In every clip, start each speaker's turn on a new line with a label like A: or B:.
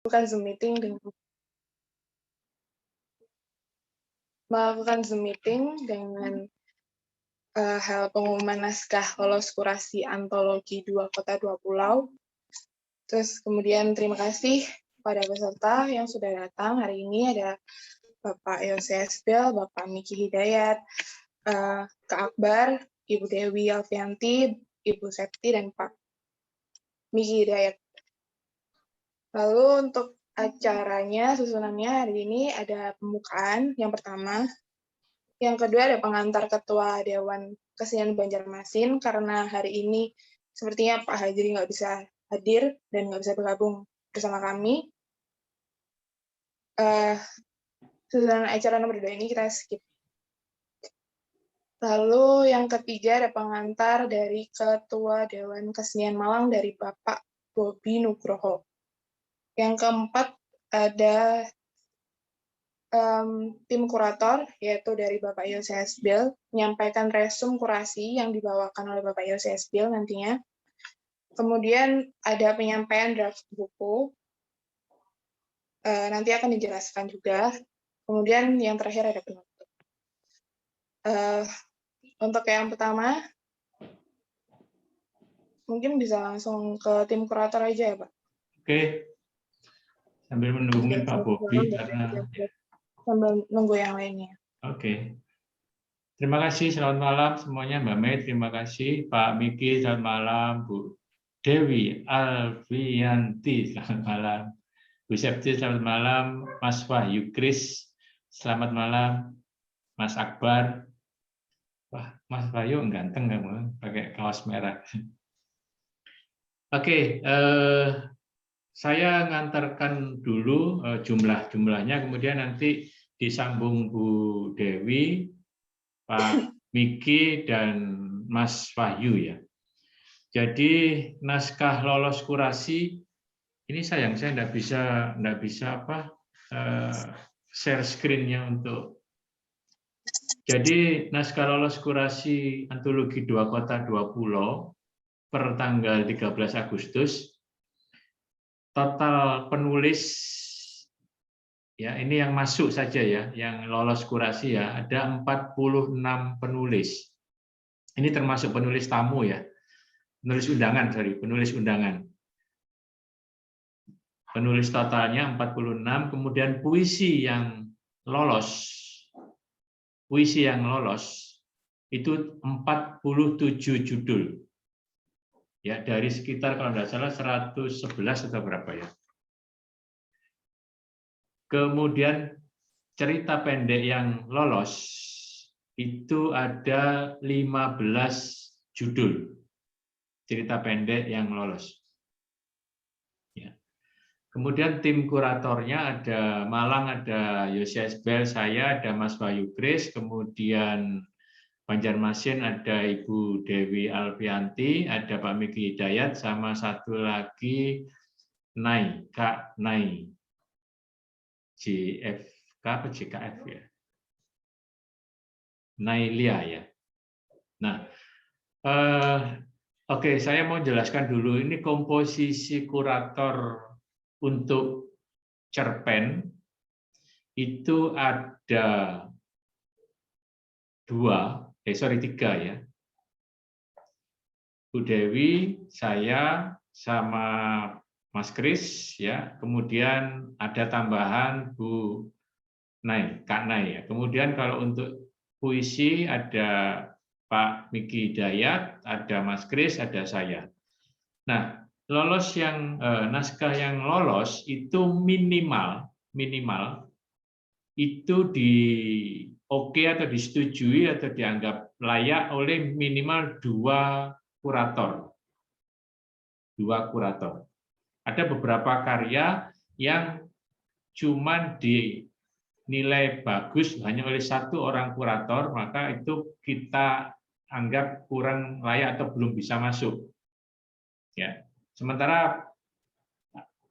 A: melakukan Zoom meeting dengan hal pengumuman naskah lolos kurasi antologi 2 Kota 2 Pulau. Terus kemudian terima kasih pada peserta yang sudah datang hari ini. Ada Bapak Yose Esbel, Bapak Miki Hidayat, Kak Akbar, Ibu Dewi Alfianti, Ibu Septi, dan Pak Miki Hidayat. Lalu untuk acaranya, susunannya hari ini ada pembukaan yang pertama. Yang kedua ada pengantar Ketua Dewan Kesenian Banjarmasin, karena hari ini sepertinya Pak Hajri nggak bisa hadir dan nggak bisa bergabung bersama kami. Susunan acara nomor 2 ini kita skip. Lalu yang ketiga ada pengantar dari Ketua Dewan Kesenian Malang dari Bapak Bobi Nugroho. Yang keempat ada tim kurator, yaitu dari Bapak Yose Esbel, menyampaikan resum kurasi yang dibawakan oleh Bapak Yose Esbel nantinya. Kemudian ada penyampaian draft buku, nanti akan dijelaskan juga. Kemudian yang terakhir ada penutup. Untuk yang pertama, mungkin bisa langsung ke tim kurator aja ya, Pak.
B: Oke. Sambil menunggu mungkin Pak Bobi karena
A: sambil nunggu yang lainnya.
B: Oke. Terima kasih, selamat malam semuanya, Mbak Mei, terima kasih, Pak Miki, selamat malam, Bu Dewi Alfianti, selamat malam, Bu Septi, selamat malam, Mas Wahyu Kris, selamat malam, Mas Akbar. Wah, Mas Wahyu ganteng kamu, pakai kaos merah. Oke, saya ngantarkan dulu jumlahnya, kemudian nanti disambung Bu Dewi, Pak Miki, dan Mas Wahyu ya. Jadi naskah lolos kurasi ini sayang saya nggak bisa share screen-nya untuk. Jadi naskah lolos kurasi antologi 2 Kota 2 Pulau per tanggal 13 Agustus. Total penulis, ya ini yang masuk saja ya, yang lolos kurasi ya, ada 46 penulis. Ini termasuk penulis tamu ya, penulis undangan. Penulis totalnya 46, kemudian puisi yang lolos itu 47 judul. Ya, dari sekitar kalau tidak salah 111 atau berapa ya. Kemudian cerita pendek yang lolos itu ada 15 judul cerita pendek yang lolos. Ya. Kemudian tim kuratornya ada Malang, ada Yose Esbel, saya, ada Mas Wahyu Kris, kemudian Banjarmasin ada Ibu Dewi Alfianti, ada Pak Miki Hidayat, sama satu lagi Kak Nai. JFK atau JKF ya? Nailia ya. Nah, oke, saya mau jelaskan dulu ini komposisi kurator untuk cerpen itu ada tiga ya. Bu Dewi, saya, sama Mas Kris ya. Kemudian ada tambahan Bu Kak Nai ya. Kemudian kalau untuk puisi ada Pak Miki Hidayat, ada Mas Kris, ada saya. Nah, naskah yang lolos itu minimal itu di oke atau disetujui atau dianggap layak oleh minimal 2 kurator. Ada beberapa karya yang cuma dinilai bagus hanya oleh 1 orang kurator, maka itu kita anggap kurang layak atau belum bisa masuk. Ya. Sementara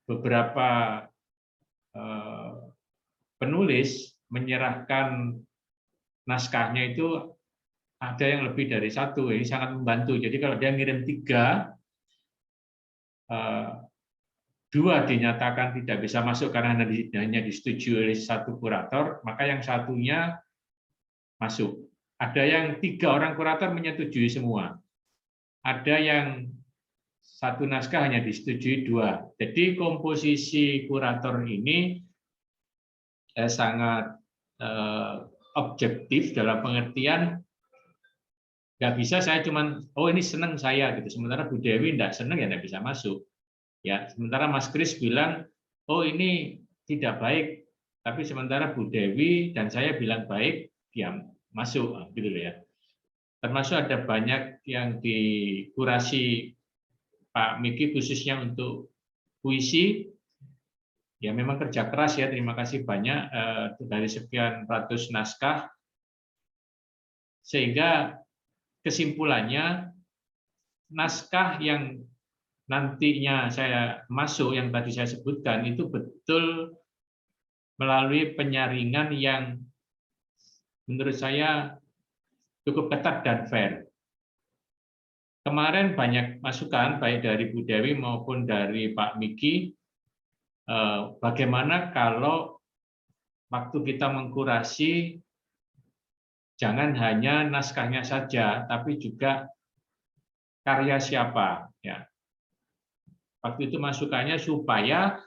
B: beberapa penulis menyerahkan naskahnya itu ada yang lebih dari 1, ini sangat membantu. Jadi kalau dia ngirim 3, dua dinyatakan tidak bisa masuk karena hanya disetujui oleh satu kurator, maka yang satunya masuk. Ada yang 3 orang kurator menyetujui semua. Ada yang satu naskah hanya disetujui 2. Jadi komposisi kurator ini sangat objektif dalam pengertian nggak bisa saya cuman ini seneng saya gitu, sementara Bu Dewi nggak seneng ya nggak bisa masuk. Ya, sementara Mas Kris bilang ini tidak baik, tapi sementara Bu Dewi dan saya bilang baik, dia masuk gitu ya. Termasuk ada banyak yang dikurasi Pak Miki khususnya untuk puisi. Ya memang kerja keras ya, terima kasih banyak dari sekian ratus naskah, sehingga kesimpulannya naskah yang nantinya saya masuk yang tadi saya sebutkan itu betul melalui penyaringan yang menurut saya cukup ketat dan fair. Kemarin banyak masukan baik dari Bu Dewi maupun dari Pak Miki, bagaimana kalau waktu kita mengkurasi jangan hanya naskahnya saja, tapi juga karya siapa. Ya. Waktu itu masukannya supaya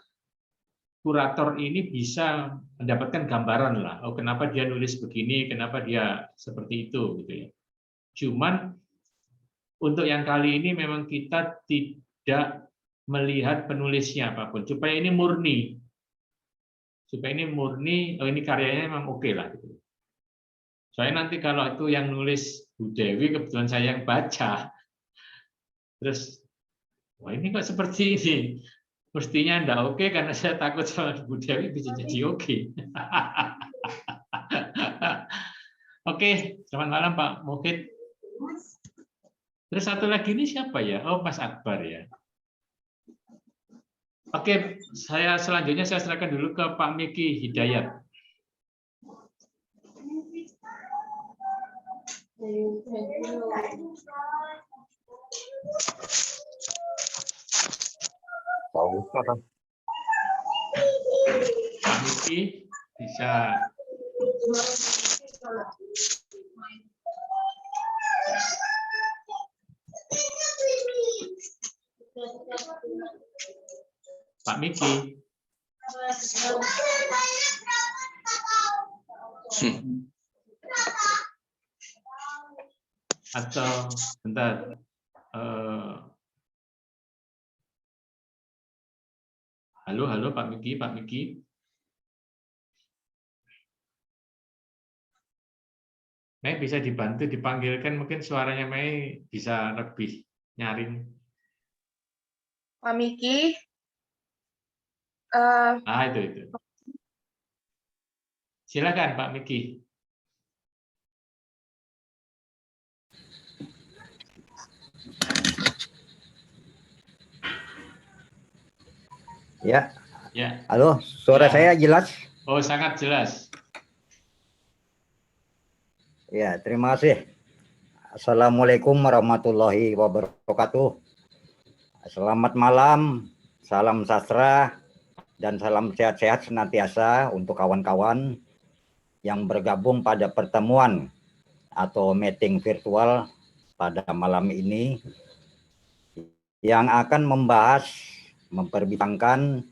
B: kurator ini bisa mendapatkan gambaran lah. Kenapa dia nulis begini, kenapa dia seperti itu, gitu ya. Cuman untuk yang kali ini memang kita tidak melihat penulisnya apapun, supaya ini murni, ini karyanya memang oke lah. Gitu. Soalnya nanti kalau itu yang nulis Bu Dewi, kebetulan saya yang baca, terus wah ini kok seperti ini. Mestinya enggak oke karena saya takut sama Bu Dewi bisa jadi oke. Oke, selamat malam Pak Muhid. Terus satu lagi ini siapa ya? Mas Akbar ya. Oke, selanjutnya saya serahkan dulu ke Pak Miki Hidayat. Pak Miki bisa Pak Miki. Atau bentar. Halo Pak Miki. Mei bisa dibantu dipanggilkan, mungkin suaranya Mei bisa lebih nyaring.
A: Pak Miki.
B: Itu. Silakan Pak Miki.
C: Ya.
B: Ya.
C: Halo, suara saya jelas?
B: Oh, sangat jelas.
C: Ya, terima kasih. Assalamualaikum warahmatullahi wabarakatuh. Selamat malam, salam sastra, dan salam sehat-sehat senantiasa untuk kawan-kawan yang bergabung pada pertemuan atau meeting virtual pada malam ini yang akan membahas, memperbincangkan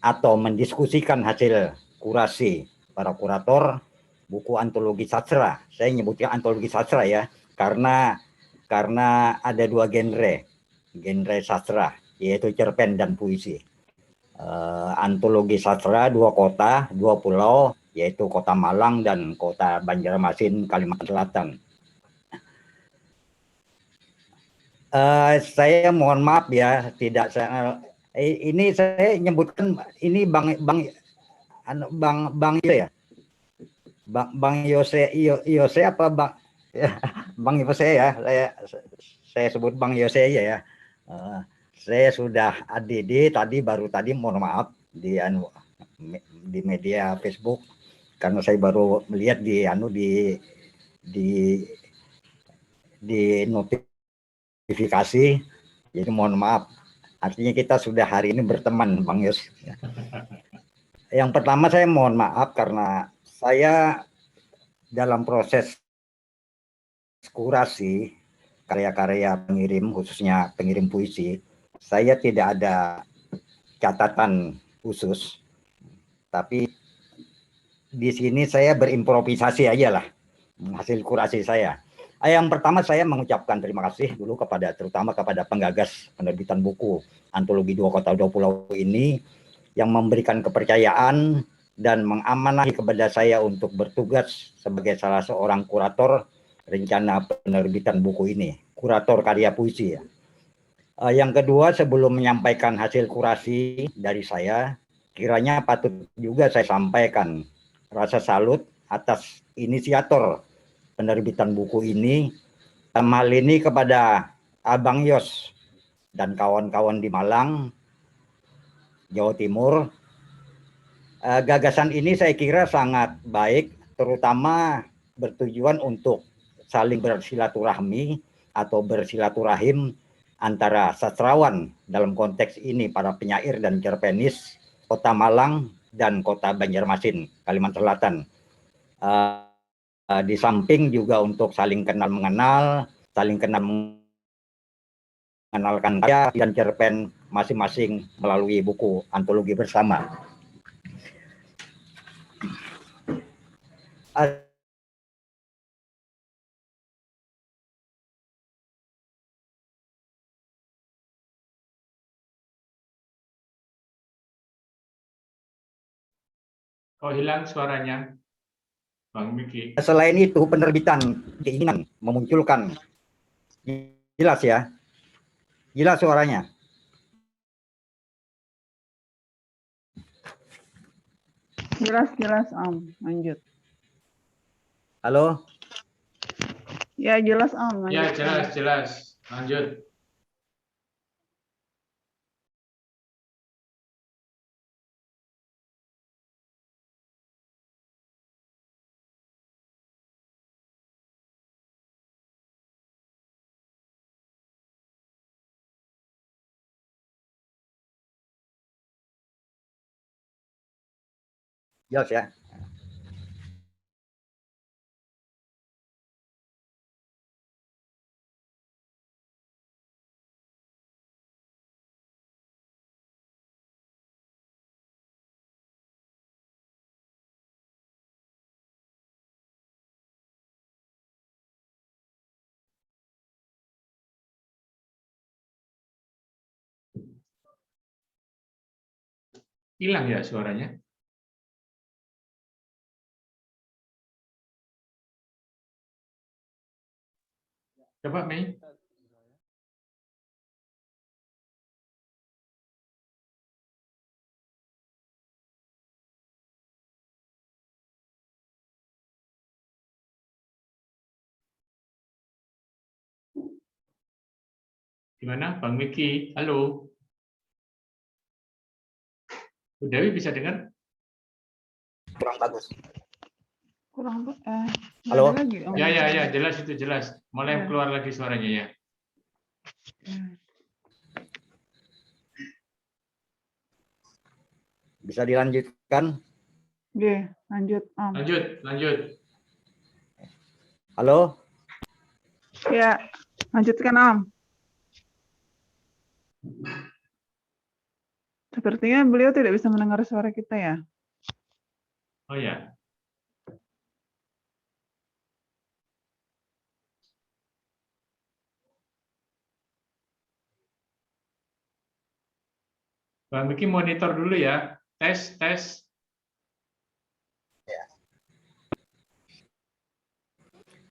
C: atau mendiskusikan hasil kurasi para kurator buku antologi sastra. Saya nyebutnya antologi sastra ya, karena ada 2 genre sastra, yaitu cerpen dan puisi. Antologi sastra 2 kota, 2 pulau, yaitu Kota Malang dan Kota Banjarmasin, Kalimantan Selatan. Saya mohon maaf ya, ini saya nyebutkan ini Bang Yose ya. Bang Yose apa Bang ya, Bang Yose ya. Saya sebut Bang Yose aja ya. Saya sudah ADD baru tadi mohon maaf di media Facebook karena saya baru melihat di notifikasi, jadi mohon maaf. Artinya kita sudah hari ini berteman, Bang Yos. Yang pertama saya mohon maaf karena saya dalam proses kurasi karya-karya pengirim, khususnya pengirim puisi, saya tidak ada catatan khusus, tapi di sini saya berimprovisasi aja lah hasil kurasi saya. Yang pertama saya mengucapkan terima kasih dulu terutama kepada penggagas penerbitan buku Antologi Dua Kota Dua Pulau ini yang memberikan kepercayaan dan mengamanahi kepada saya untuk bertugas sebagai salah seorang kurator rencana penerbitan buku ini, kurator karya puisi ya. Yang kedua, sebelum menyampaikan hasil kurasi dari saya, kiranya patut juga saya sampaikan rasa salut atas inisiator penerbitan buku ini, dalam hal ini kepada Abang Yos dan kawan-kawan di Malang, Jawa Timur. Gagasan ini saya kira sangat baik, terutama bertujuan untuk saling bersilaturahmi atau bersilaturahim antara sastrawan dalam konteks ini para penyair dan cerpenis Kota Malang dan Kota Banjarmasin, Kalimantan Selatan. Di samping juga untuk saling kenal mengenal, saling kenal mengenalkan karya dan cerpen masing-masing melalui buku antologi bersama.
B: Kok hilang suaranya, Bang Miki?
C: Selain itu, penerbitan keinginan memunculkan, jelas ya, jelas suaranya.
D: Jelas, lanjut.
C: Halo?
D: Ya, jelas, lanjut.
B: Ya, jelas. Lanjut.
C: Jelas ya.
B: Hilang ya suaranya? Coba, Mei. Gimana, Bang Miki? Halo? Bu Dewi bisa dengar?
C: Kurang bagus.
D: Kurang,
C: Halo?
D: ada lagi.
B: Ya, jelas itu jelas. Mulai
D: Ya.
B: keluar lagi suaranya ya.
C: Bisa dilanjutkan?
D: Oke, lanjut,
B: Lanjut.
C: Halo?
D: Ya, lanjutkan, Sepertinya beliau tidak bisa mendengar suara kita ya.
B: Oh ya. Bang Miki monitor dulu ya. Tes.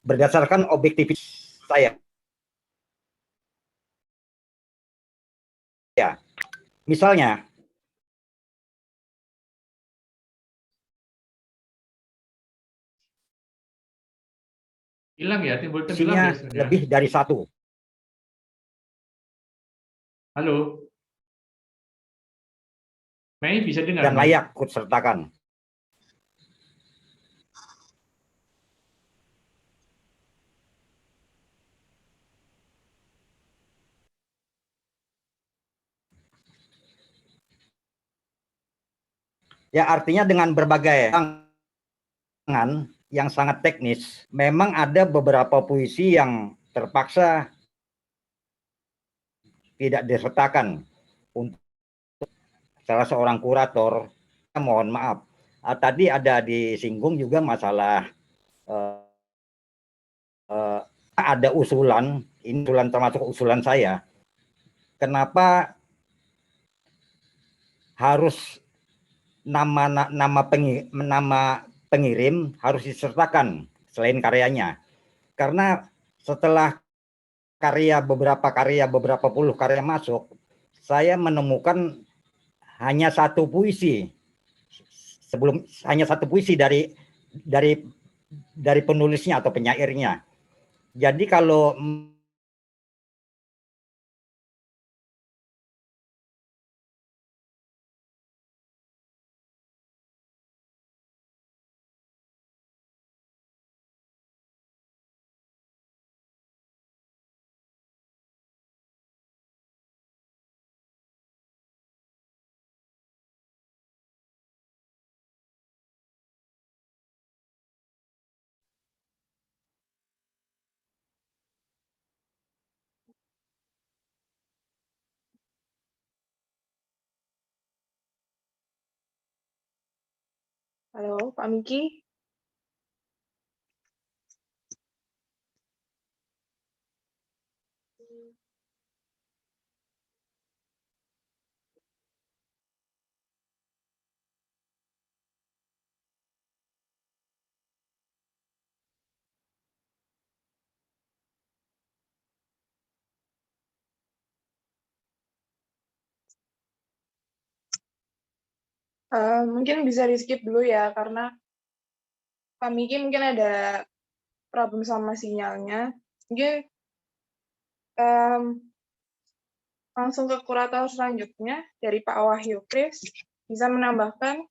C: Berdasarkan objektivitas saya. Ya. Misalnya,
B: Hilang ya, timbul tenggelam
C: isinya
B: ya sudah.
C: lebih dari satu.
B: Halo? Mei bisa dengar?
C: Dan layak ikut sertakan. Ya, artinya dengan berbagai tangan yang sangat teknis, memang ada beberapa puisi yang terpaksa tidak disertakan untuk salah seorang kurator. Mohon maaf, tadi ada disinggung juga masalah ada usulan, ini usulan termasuk usulan saya, kenapa harus nama pengirim harus disertakan selain karyanya. Karena setelah beberapa puluh karya masuk, saya menemukan hanya satu puisi dari penulisnya atau penyairnya. Jadi kalau
A: Halo, Pak Miki. Mungkin bisa di-skip dulu ya, karena Pak Miki mungkin ada problem sama sinyalnya. Mungkin langsung ke kurator selanjutnya dari Pak Wahyu Kris. Bisa menambahkan?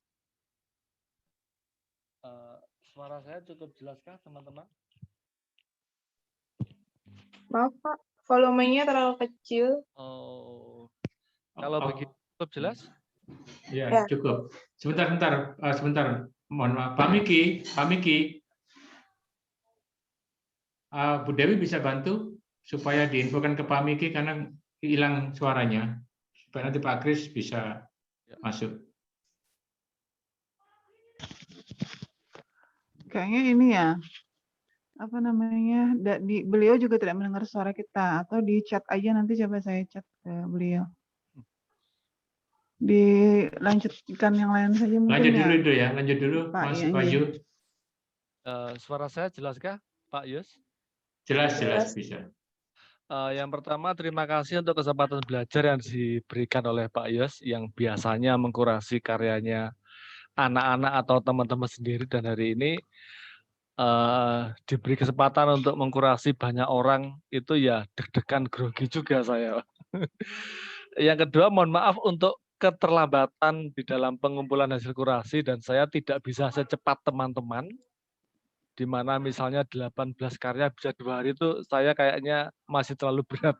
E: Suara saya cukup jelaskah, teman-teman?
A: Maaf Pak, volumenya terlalu kecil.
E: Oh, kalau begitu cukup jelas?
B: Ya, cukup. Sebentar. Mohon maaf, Pak Miki. Bu Dewi bisa bantu supaya diinfokan ke Pak Miki karena hilang suaranya, supaya nanti Pak Kris bisa masuk.
D: Kayaknya ini ya, apa namanya, beliau juga tidak mendengar suara kita, atau di chat aja, nanti coba saya chat ke beliau. Dilanjutkan yang lain saja mungkin.
B: Lanjut dulu itu ya, lanjut dulu
D: Pak,
B: Mas
D: iya,
B: Wahyu.
E: Suara saya jelaskah, Pak Yus?
B: Jelas bisa.
E: Yang pertama, terima kasih untuk kesempatan belajar yang diberikan oleh Pak Yus, yang biasanya mengkurasi karyanya anak-anak atau teman-teman sendiri, dan hari ini diberi kesempatan untuk mengkurasi banyak orang, itu ya deg-degan grogi juga saya. Yang kedua, mohon maaf untuk keterlambatan di dalam pengumpulan hasil kurasi, dan saya tidak bisa secepat teman-teman, di mana misalnya 18 karya bisa 2 hari, itu saya kayaknya masih terlalu berat.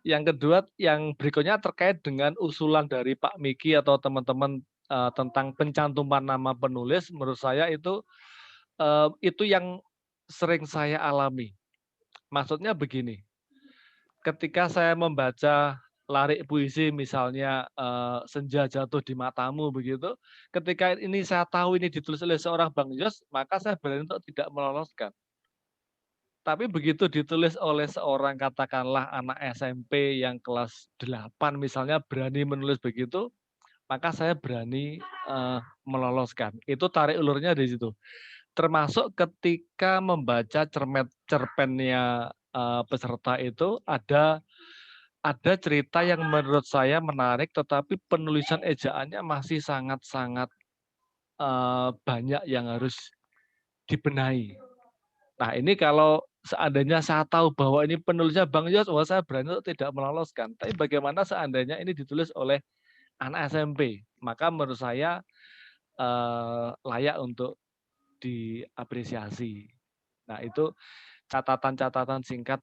E: Yang kedua, yang berikutnya terkait dengan usulan dari Pak Miki atau teman-teman tentang pencantuman nama penulis, menurut saya itu yang sering saya alami. Maksudnya begini, ketika saya membaca larik puisi misalnya Senja Jatuh di Matamu begitu, ketika ini saya tahu ini ditulis oleh seorang Bang Yos, maka saya berani untuk tidak meloloskan. Tapi begitu ditulis oleh seorang katakanlah anak SMP yang kelas 8 misalnya berani menulis begitu, maka saya berani meloloskan. Itu tarik ulurnya di situ. Termasuk ketika membaca cerpennya peserta itu ada cerita yang menurut saya menarik, tetapi penulisan ejaannya masih sangat-sangat banyak yang harus dibenahi. Nah, ini kalau seandainya saya tahu bahwa ini penulisnya Bang Yos, saya berani untuk tidak meloloskan. Tapi bagaimana seandainya ini ditulis oleh anak SMP? Maka menurut saya layak untuk diapresiasi. Nah, itu catatan-catatan singkat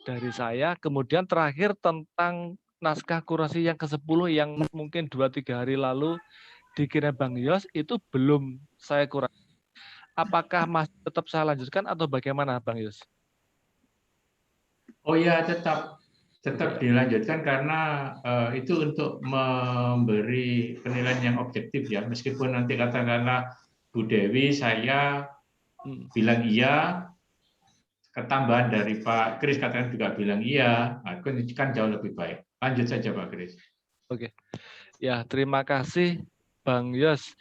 E: dari saya. Kemudian terakhir tentang naskah kurasi yang ke-10 yang mungkin 2-3 hari lalu dikirim Bang Yos itu belum saya kurasi. Apakah masih tetap saya lanjutkan atau bagaimana Bang Yos?
B: Oh ya, tetap dilanjutkan karena itu untuk memberi penilaian yang objektif ya. Meskipun nanti katakanlah Bu Dewi saya bilang iya, ketambahan dari Pak Kris katakan juga bilang iya, nah, kan jauh lebih baik. Lanjut saja Pak Kris.
E: Oke, ya terima kasih Bang Yos.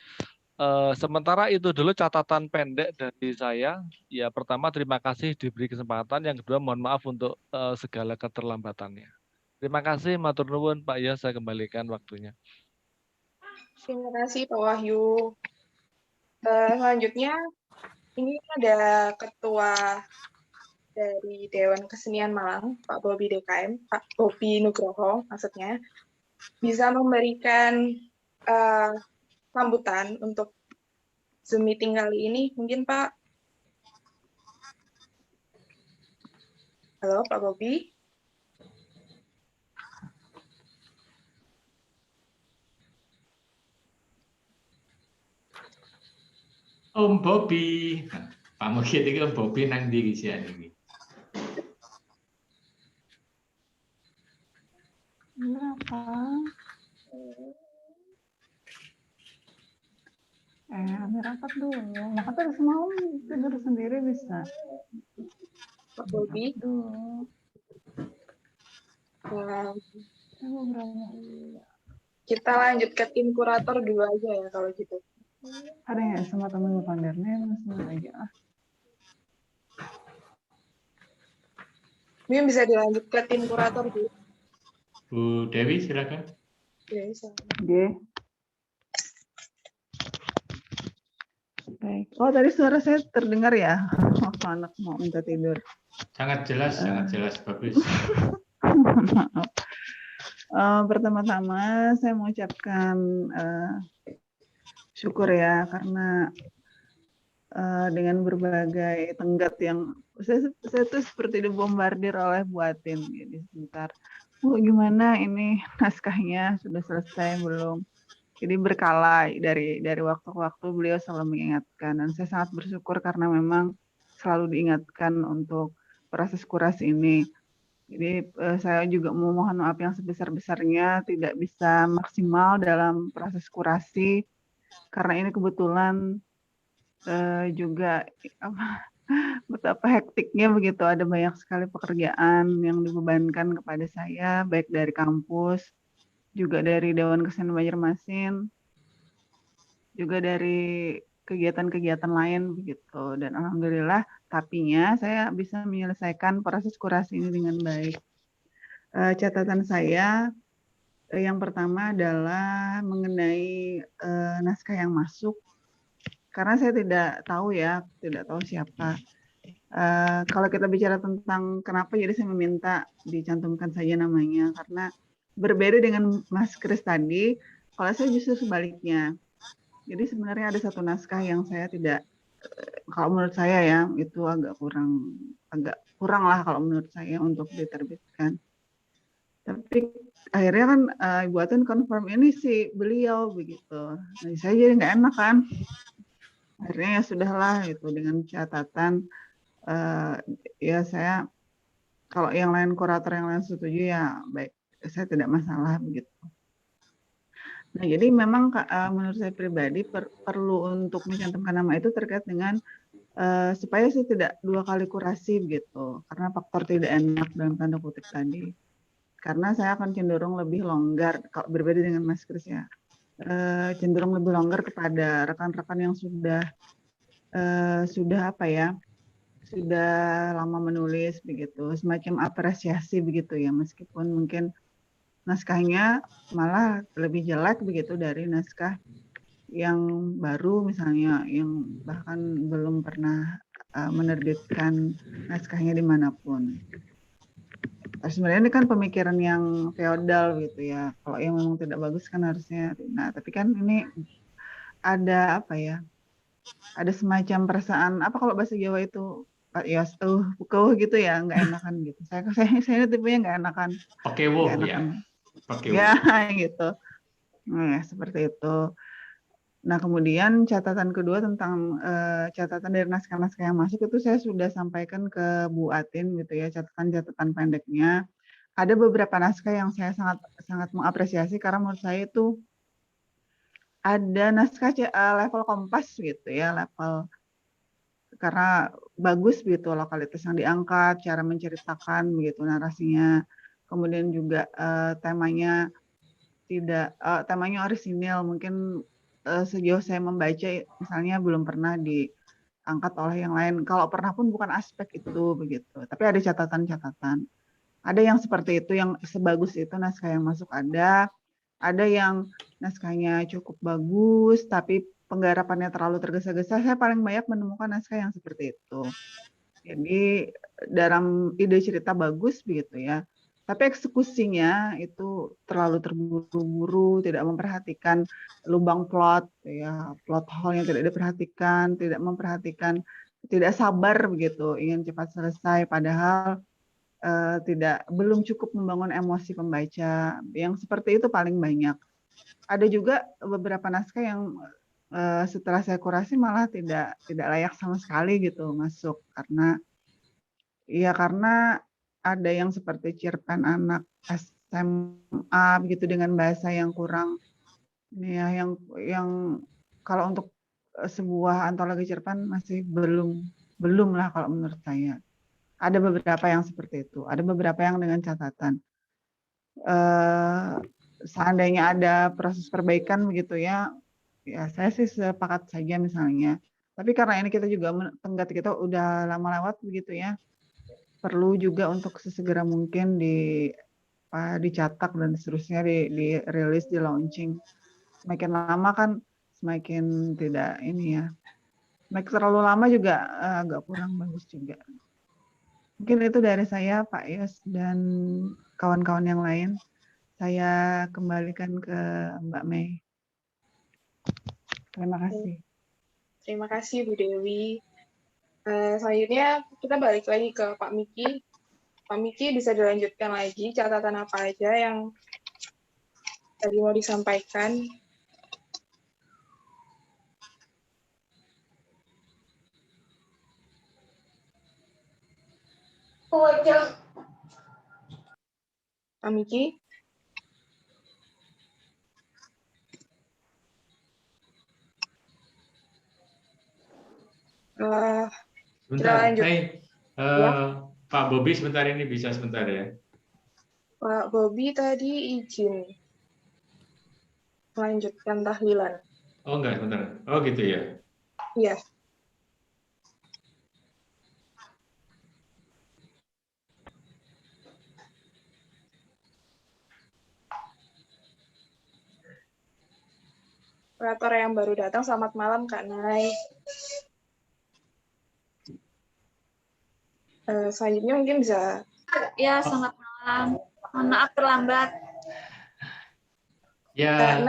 E: Sementara itu dulu catatan pendek dari saya. Ya pertama terima kasih diberi kesempatan. Yang kedua mohon maaf untuk segala keterlambatannya. Terima kasih matur nuwun Pak Yos, saya kembalikan waktunya.
A: Terima kasih Pak Wahyu. Selanjutnya ini ada Ketua dari Dewan Kesenian Malang, Pak Bobi DKM, Pak Bobi Nugroho maksudnya, bisa memberikan sambutan untuk Zoom meeting kali ini. Mungkin Pak. Halo Pak Bobi.
B: Om Bobi. Pak Mugi iki Om Bobi nang ndi isian iki?
D: Berapa? Ambil rapat dulu. Maka terus mau tidur sendiri bisa.
A: Pak Bobi. Kita lanjut ke tim kurator dulu aja ya kalau gitu.
D: Ada nggak sama teman pandernya semua aja lah.
A: Mungkin bisa dilanjut ke tim kurator dulu.
B: Bu Dewi silakan.
D: Oke. Baik. Oh tadi suara saya terdengar ya? Waktu anak mau minta tidur.
B: Sangat jelas, bagus.
D: Maaf. Pertama-tama saya mengucapkan syukur ya karena dengan berbagai tenggat yang saya tuh seperti dibombardir oleh Bu Atin jadi sebentar. Bu gimana ini naskahnya sudah selesai belum? Jadi berkala dari waktu ke waktu beliau selalu mengingatkan dan saya sangat bersyukur karena memang selalu diingatkan untuk proses kurasi ini. Jadi saya juga memohon maaf yang sebesar-besarnya tidak bisa maksimal dalam proses kurasi karena ini kebetulan juga betapa hektiknya begitu, ada banyak sekali pekerjaan yang dibebankan kepada saya baik dari kampus, juga dari Dewan Kesenian Banjarmasin, juga dari kegiatan-kegiatan lain begitu dan alhamdulillah tapinya saya bisa menyelesaikan proses kurasi ini dengan baik. Catatan saya yang pertama adalah mengenai naskah yang masuk karena saya tidak tahu siapa. Kalau kita bicara tentang kenapa jadi saya meminta dicantumkan saja namanya karena berbeda dengan Mas Kris tadi, kalau saya justru sebaliknya. Jadi sebenarnya ada satu naskah yang saya tidak, kalau menurut saya ya itu agak kurang lah kalau menurut saya untuk diterbitkan. Tapi akhirnya kan Ibu Atin confirm ini sih beliau begitu. Nah, saya jadi nggak enak kan. Akhirnya ya sudahlah itu dengan catatan ya saya kalau yang lain kurator yang lain setuju ya baik saya tidak masalah begitu. Nah jadi memang menurut saya pribadi perlu untuk mencantumkan nama itu terkait dengan supaya saya tidak 2 kali kurasi begitu karena faktor tidak enak dalam tanda kutip tadi. Karena saya akan cenderung lebih longgar kalau berbeda dengan Mas Kris ya. Cenderung lebih longgar kepada rekan-rekan yang sudah lama menulis begitu, semacam apresiasi begitu ya, meskipun mungkin naskahnya malah lebih jelek begitu dari naskah yang baru misalnya, yang bahkan belum pernah menerbitkan naskahnya dimanapun. Sebenarnya ini kan pemikiran yang feodal gitu ya. Kalau yang memang tidak bagus kan harusnya. Nah, tapi kan ini ada ada semacam perasaan kalau bahasa Jawa itu ya gitu ya, nggak enakan gitu. Saya tipenya nggak enakan.
B: Oke, ya. pakai
D: ya gitu. Nah, seperti itu. Nah, kemudian catatan kedua tentang catatan dari naskah-naskah yang masuk itu saya sudah sampaikan ke Bu Atin gitu ya, catatan-catatan pendeknya. Ada beberapa naskah yang saya sangat mengapresiasi karena menurut saya itu ada naskah level kompas gitu ya, level karena bagus gitu lokalitas yang diangkat, cara menceritakan begitu narasinya. Kemudian juga temanya temanya orisinil, mungkin sejauh saya membaca misalnya belum pernah diangkat oleh yang lain. Kalau pernah pun bukan aspek itu begitu. Tapi ada catatan-catatan. Ada yang seperti itu, yang sebagus itu naskah yang masuk ada yang naskahnya cukup bagus tapi penggarapannya terlalu tergesa-gesa. Saya paling banyak menemukan naskah yang seperti itu. Jadi dalam ide cerita bagus begitu ya. Tapi eksekusinya itu terlalu terburu-buru, tidak memperhatikan lubang plot, ya plot hole yang tidak diperhatikan, tidak sabar begitu, ingin cepat selesai, padahal belum cukup membangun emosi pembaca. Yang seperti itu paling banyak. Ada juga beberapa naskah yang setelah saya kurasi malah tidak layak sama sekali gitu masuk karena ada yang seperti cerpen anak SMA begitu dengan bahasa yang kurang ya, yang kalau untuk sebuah antologi cerpen masih belum lah kalau menurut saya. Ada beberapa yang seperti itu, ada beberapa yang dengan catatan. Seandainya ada proses perbaikan begitu ya, saya sih sepakat saja misalnya. Tapi karena ini kita juga tenggat kita udah lama lewat begitu ya, perlu juga untuk sesegera mungkin dicetak dan seterusnya dirilis, di launching. Semakin lama kan semakin tidak ini ya. Semakin terlalu lama juga agak kurang bagus juga. Mungkin itu dari saya, Pak Yos dan kawan-kawan yang lain. Saya kembalikan ke Mbak Mei. Terima kasih.
A: Terima kasih Bu Dewi. Selanjutnya kita balik lagi ke Pak Miki. Pak Miki bisa dilanjutkan lagi catatan apa aja yang tadi mau disampaikan. Pak Miki.
B: Sebentar,
A: lanjut.
B: Pak Bobi sebentar ini bisa sebentar ya.
A: Pak Bobi tadi izin melanjutkan tahlilan.
B: Oh enggak, sebentar. Oh gitu ya.
A: Iya. Operator yang baru datang, selamat malam Kak Nay. Selanjutnya mungkin bisa.
F: Ya, selamat malam. Mohon maaf terlambat.
B: Ya.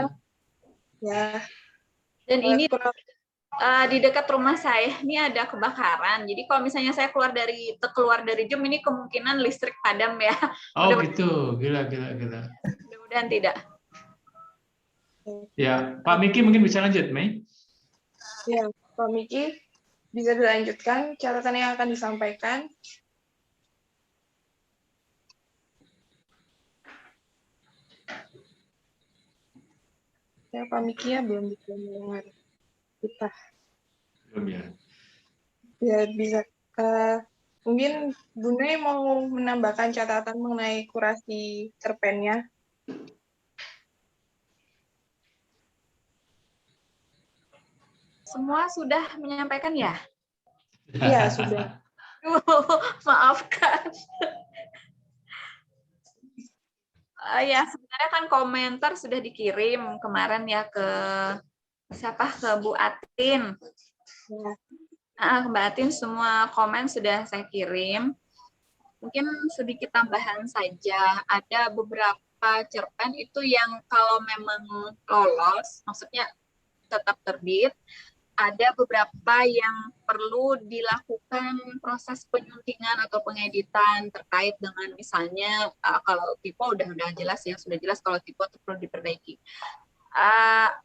A: Ya.
F: Dan ini di dekat rumah saya ini ada kebakaran. Jadi kalau misalnya saya keluar dari jam ini kemungkinan listrik padam ya.
B: Oh gitu, gila.
F: Mudah-mudahan tidak.
B: Ya, Pak Miki mungkin bisa lanjut, Mei.
A: Ya, Pak Miki bisa dilanjutkan catatan yang akan disampaikan. Ya, Pak Miki ya belum bisa mendengar kita.
B: Belum ya.
A: Ya, bisa. Mungkin Bu Nay mau menambahkan catatan mengenai kurasi cerpennya.
F: Semua sudah menyampaikan ya?
A: Iya, sudah.
F: Maafkan. Ya, sebenarnya kan komentar sudah dikirim kemarin ya ke Bu Atin.
A: Ya.
F: Mbak Atin, semua komen sudah saya kirim. Mungkin sedikit tambahan saja, ada beberapa cerpen itu yang kalau memang lolos, maksudnya tetap terbit, ada beberapa yang perlu dilakukan proses penyuntingan atau pengeditan terkait dengan misalnya kalau typo udah jelas ya, sudah jelas kalau typo itu perlu diperbaiki.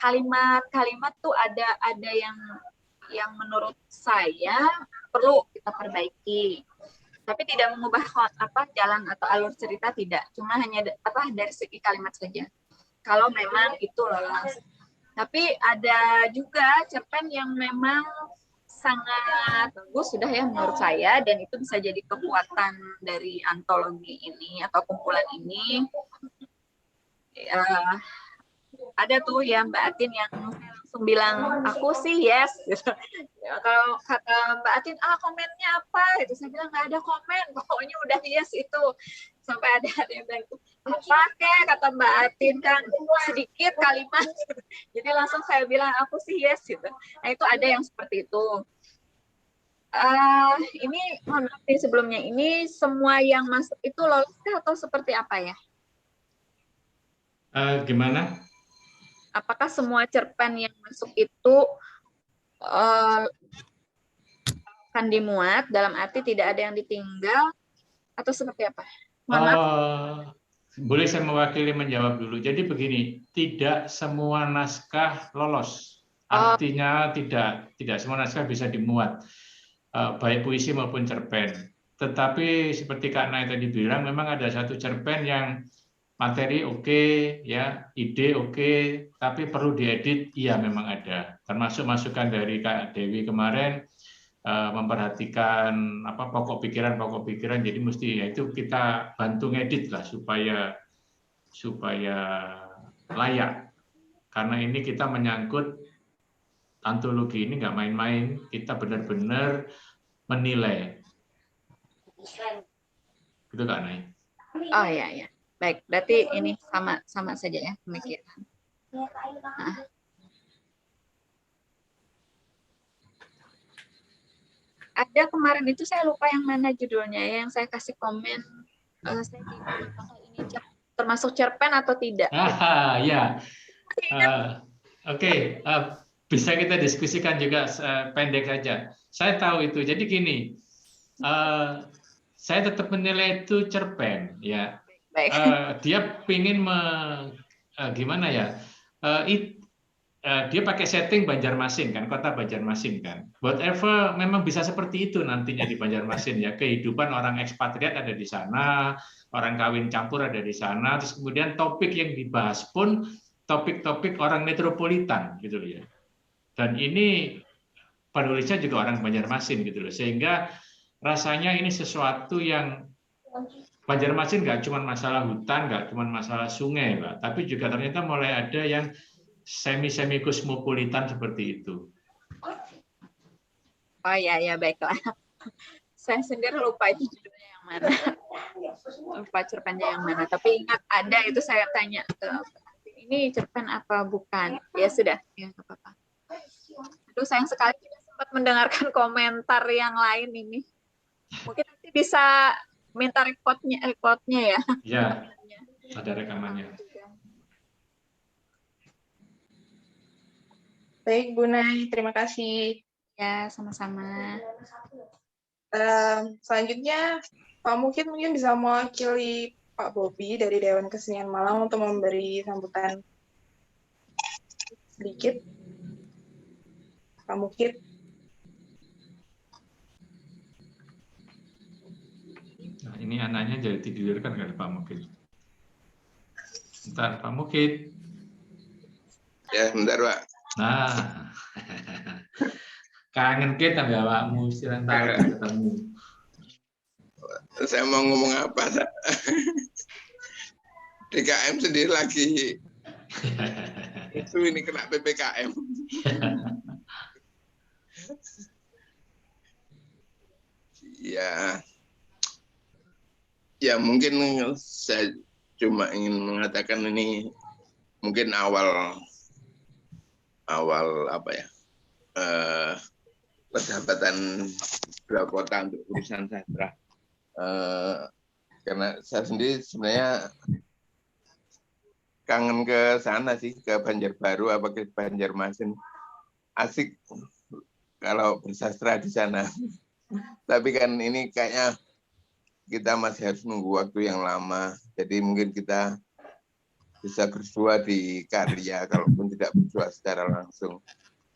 F: Kalimat-kalimat tuh ada yang menurut saya perlu kita perbaiki, tapi tidak mengubah jalan atau alur cerita, tidak, cuma hanya dari segi kalimat saja kalau memang itu lolos. Tapi ada juga cerpen yang memang sangat bagus sudah ya menurut saya, dan itu bisa jadi kekuatan dari antologi ini atau kumpulan ini. Ada tuh ya Mbak Atin yang langsung bilang aku sih yes gitu. Ya, kalau kata Mbak Atin komennya apa itu, saya bilang nggak ada komen, pokoknya udah yes itu. Sampai ada yang bilang apa kata Mbak Atin kan sedikit kalimat, jadi langsung saya bilang aku sih yes gitu. Nah itu ada yang seperti itu. Ini mohon maaf sebelumnya, ini semua yang masuk itu lolos atau seperti apa ya?
B: Gimana?
F: Apakah semua cerpen yang masuk itu akan dimuat, dalam arti tidak ada yang ditinggal atau seperti apa?
B: Boleh saya mewakili menjawab dulu. Jadi begini, tidak semua naskah lolos. Artinya tidak semua naskah bisa dimuat, baik puisi maupun cerpen. Tetapi seperti Kak Nay tadi bilang, memang ada satu cerpen yang materi oke, ya, ide oke, tapi perlu diedit, iya memang ada. Termasuk masukan dari Kak Dewi kemarin, memperhatikan pokok pikiran, jadi mesti ya itu kita bantu ngedit lah supaya layak. Karena ini kita menyangkut antologi ini nggak main-main, kita benar-benar menilai. Gitu Kak Nay.
F: Oh ya. Baik, berarti ini sama saja ya pemikiran. Nah. Ada kemarin itu saya lupa yang mana judulnya ya, yang saya kasih komen, saya bingung apakah ini termasuk cerpen atau tidak.
B: Ya, oke. Bisa kita diskusikan juga pendek saja. Saya tahu itu. Jadi gini, saya tetap menilai itu cerpen, ya. Dia pingin gimana ya? Dia pakai setting Banjarmasin kan, kota Banjarmasin kan. Whatever memang bisa seperti itu nantinya di Banjarmasin ya. Kehidupan orang ekspatriat ada di sana, orang kawin campur ada di sana. Terus kemudian topik yang dibahas pun topik-topik orang metropolitan gitu loh ya. Dan ini penulisnya juga orang Banjarmasin gitu loh. Sehingga rasanya ini sesuatu yang Banjarmasin nggak cuma masalah hutan, nggak cuma masalah sungai, Pak, tapi juga ternyata mulai ada yang semi kosmopolitan seperti itu.
F: Oh ya baiklah. Saya sendiri lupa itu judulnya yang mana, lupa cerpennya yang mana. Tapi ingat ada itu, saya tanya ini cerpen apa bukan? Ya sudah, ya nggak apa-apa. Aduh sayang sekali tidak sempat mendengarkan komentar yang lain ini. Mungkin nanti bisa minta rekodnya ya.
B: Ya, ada rekamannya.
A: Baik, Bu Nay, terima kasih.
F: Ya, sama-sama.
A: Selanjutnya, Pak Mukid mungkin bisa mewakili Pak Bobi dari Dewan Kesenian Malang untuk memberi sambutan sedikit. Pak Mukid.
B: Nah, ini anaknya jadi tidurkan kali Pak Mukid. Bentar, Pak Mukid.
G: Ya, bentar, Pak.
B: Nah, kangen kita nggak Pakmu, istirahat ketemu.
G: Saya mau ngomong apa, Pak? DKM sendiri lagi itu ini kena PPKM. Ya mungkin saya cuma ingin mengatakan ini mungkin awal apa ya, persahabatan dua kota untuk urusan sastra. Karena saya sendiri sebenarnya kangen ke sana sih, ke Banjarbaru apa ke Banjarmasin. asik kalau bersastra di sana. Tapi kan ini kayaknya kita masih harus nunggu waktu yang lama. Jadi mungkin kita bisa bersua di karya, kalaupun tidak bersua secara langsung.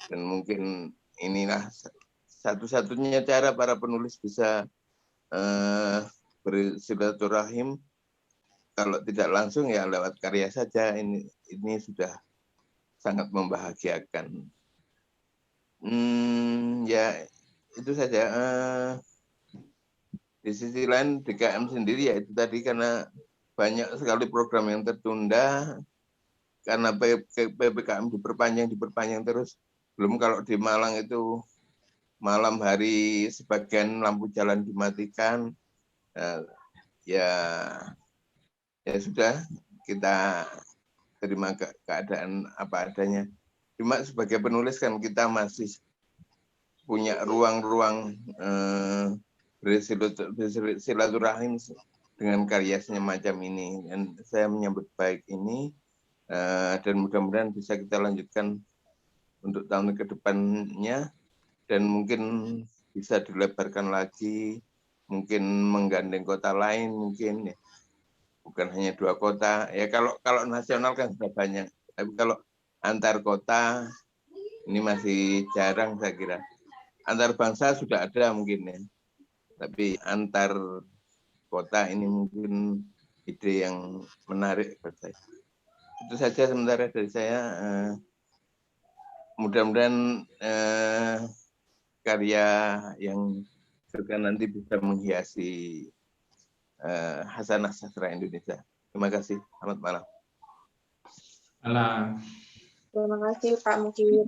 G: Dan mungkin inilah satu-satunya cara para penulis bisa bersilaturahim. Kalau tidak langsung ya lewat karya saja. Ini sudah sangat membahagiakan. Ya itu saja. Di sisi lain DKM sendiri ya itu tadi karena banyak sekali program yang tertunda karena PPKM diperpanjang terus. Belum kalau di Malang itu malam hari sebagian lampu jalan dimatikan. Ya sudah kita terima keadaan apa adanya. Cuma sebagai penulis kan kita masih punya ruang-ruang bersilaturahim dengan karya semacam ini, dan saya menyambut baik ini dan mudah-mudahan bisa kita lanjutkan untuk tahun ke depannya dan mungkin bisa dilebarkan lagi, mungkin menggandeng kota lain mungkin ya. Bukan hanya 2 kota ya, kalau nasional kan sudah banyak, tapi kalau antar kota ini masih jarang saya kira. Antar bangsa sudah ada mungkin ya. Tapi antar kota ini mungkin ide yang menarik buat saya. Itu saja sementara dari saya. Mudah-mudahan karya yang juga nanti bisa menghiasi hasanah sastra Indonesia. Terima kasih. Selamat malam.
B: Malam.
A: Terima kasih Pak Mukir.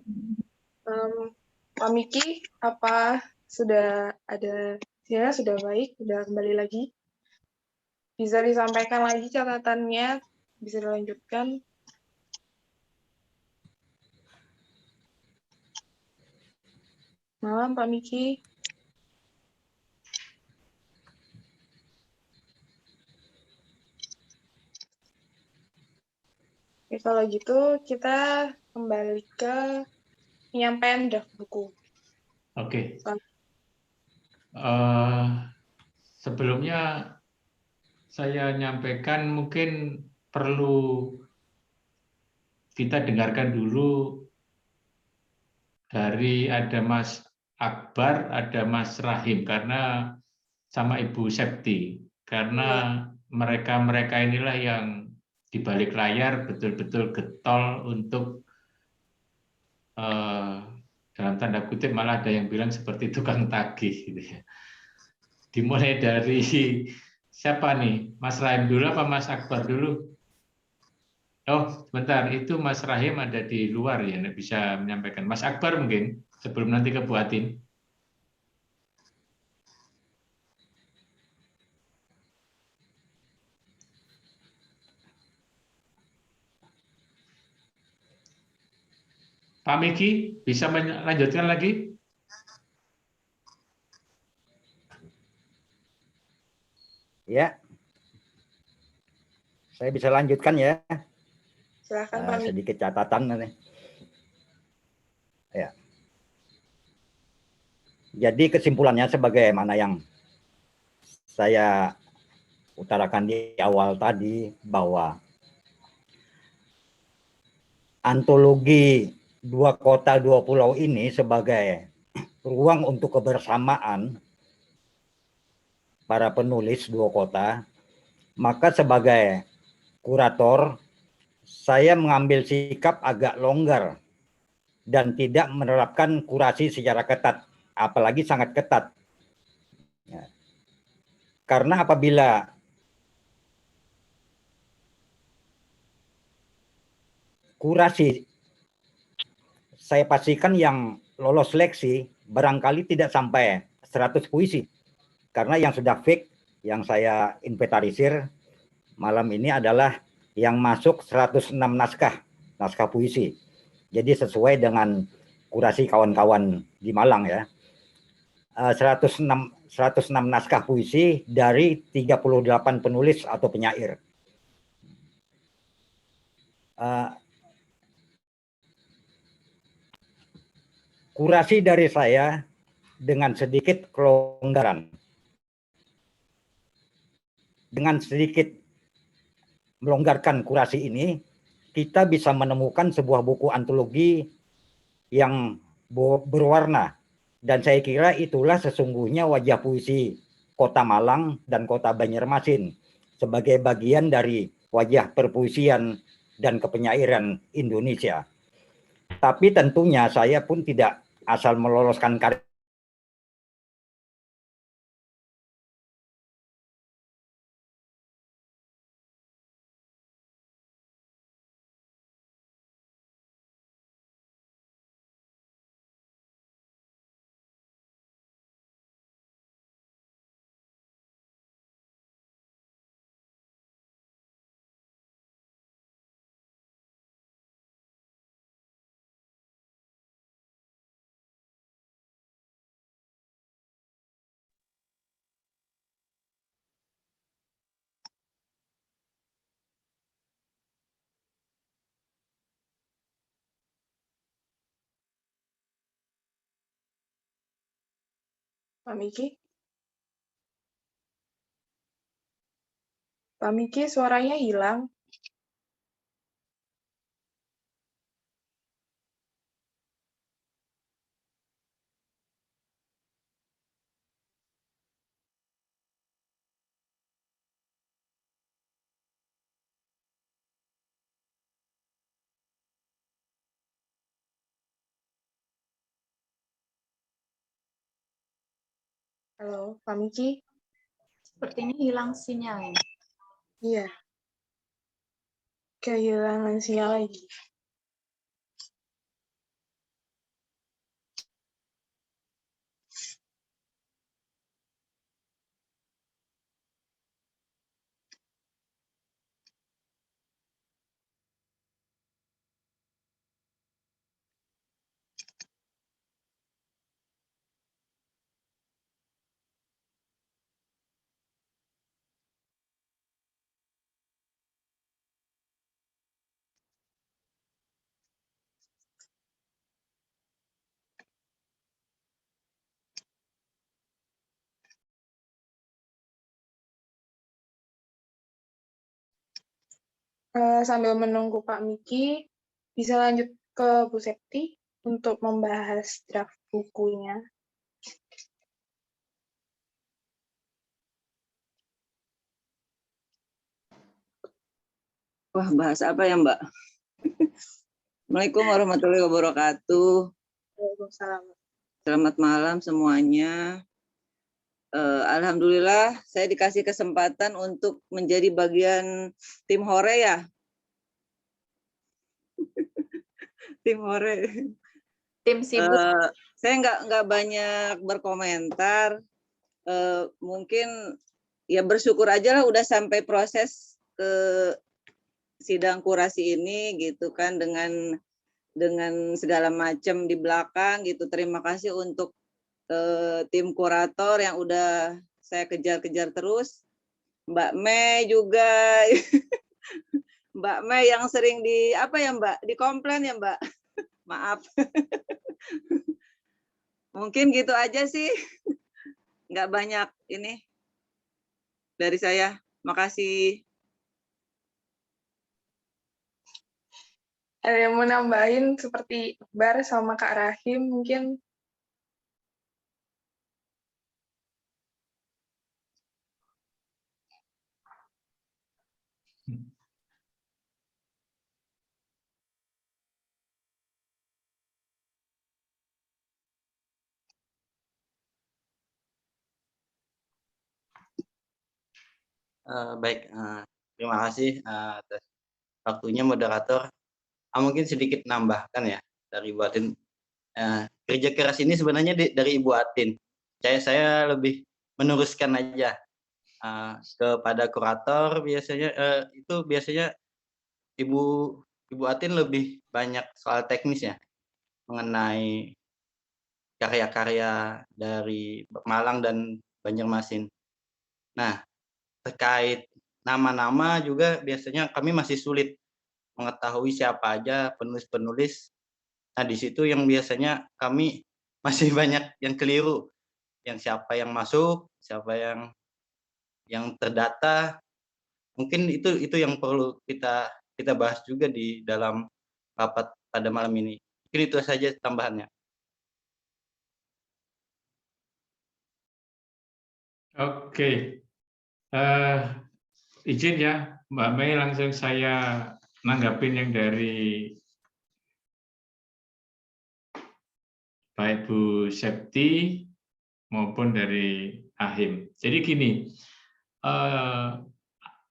A: Pak Miki, apa sudah ada? Ya, sudah baik, sudah kembali lagi. Bisa disampaikan lagi catatannya, bisa dilanjutkan. Malam, Pak Miki. Oke, kalau gitu kita kembali ke penyampaian draft buku.
B: Oke. Sebelumnya saya nyampaikan mungkin perlu kita dengarkan dulu dari ada Mas Akbar, ada Mas Rahim, karena sama Ibu Septi, karena mereka inilah yang di balik layar betul-betul getol untuk dalam tanda kutip malah ada yang bilang seperti tukang tagih gitu ya. Dimulai dari siapa nih? Mas Rahim dulu apa Mas Akbar dulu? Oh, sebentar, itu Mas Rahim ada di luar ya, nggak bisa menyampaikan. Mas Akbar mungkin sebelum nanti ke Bu Atin. Pak Miki bisa melanjutkan lagi?
C: Ya, saya bisa lanjutkan ya.
A: Silakan Pak Miki.
C: Sedikit catatan nih. Ya. Jadi kesimpulannya sebagaimana yang saya utarakan di awal tadi, bahwa antologi 2 kota 2 pulau ini sebagai ruang untuk kebersamaan para penulis 2 kota, maka sebagai kurator saya mengambil sikap agak longgar dan tidak menerapkan kurasi secara ketat, apalagi sangat ketat. Ya. Karena apabila kurasi saya pastikan yang lolos seleksi barangkali tidak sampai 100 puisi. Karena yang sudah fix, yang saya inventarisir malam ini adalah yang masuk 106 naskah puisi. Jadi sesuai dengan kurasi kawan-kawan di Malang ya. 106 naskah puisi dari 38 penulis atau penyair. kurasi dari saya dengan sedikit kelonggaran. Dengan sedikit melonggarkan kurasi ini, kita bisa menemukan sebuah buku antologi yang berwarna. Dan saya kira itulah sesungguhnya wajah puisi Kota Malang dan Kota Banjarmasin sebagai bagian dari wajah perpuisian dan kepenyairan Indonesia. Tapi tentunya saya pun tidak asal meloloskan karya.
A: Pak Miki? Pak Miki suaranya hilang. Halo, Pak Miki?
F: Sepertinya hilang sinyalnya.
A: Iya. Kehilangan sinyal lagi. Sambil menunggu Pak Miki, bisa lanjut ke Bu Septi untuk membahas draft bukunya.
H: Wah, bahas apa ya, Mbak? Assalamualaikum warahmatullahi wabarakatuh.
A: Waalaikumsalam.
H: Selamat malam semuanya. Alhamdulillah saya dikasih kesempatan untuk menjadi bagian tim hore ya. Tim hore.
F: Tim sibuk.
H: Saya nggak banyak berkomentar. Mungkin ya bersyukur aja lah udah sampai proses ke sidang kurasi ini gitu kan dengan segala macam di belakang gitu. Terima kasih untuk tim kurator yang udah saya kejar-kejar terus. Mbak Mei juga. Mbak Mei yang sering di apa ya Mbak? Dikomplain ya Mbak. Maaf. Mungkin gitu aja sih. Nggak banyak ini dari saya. Makasih.
A: Ada yang mau nambahin seperti Iqbar sama Kak Rahim mungkin?
I: Baik, terima kasih atas waktunya moderator. Mungkin sedikit nambahkan ya dari Bu Atin. Kerja keras ini sebenarnya dari Ibu Atin. Saya lebih meneruskan aja kepada kurator. Biasanya itu biasanya Ibu Atin lebih banyak soal teknis ya mengenai karya-karya dari Malang dan Banjarmasin. Nah, terkait nama-nama juga biasanya kami masih sulit mengetahui siapa aja penulis-penulis. Nah, di situ yang biasanya kami masih banyak yang keliru, yang siapa yang masuk, siapa yang terdata. Mungkin itu yang perlu kita bahas juga di dalam rapat pada malam ini. Mungkin itu saja tambahannya.
B: Oke, izin ya Mbak Mei, langsung saya nanggapin yang dari baik Bu Septi maupun dari Ahim. Jadi gini,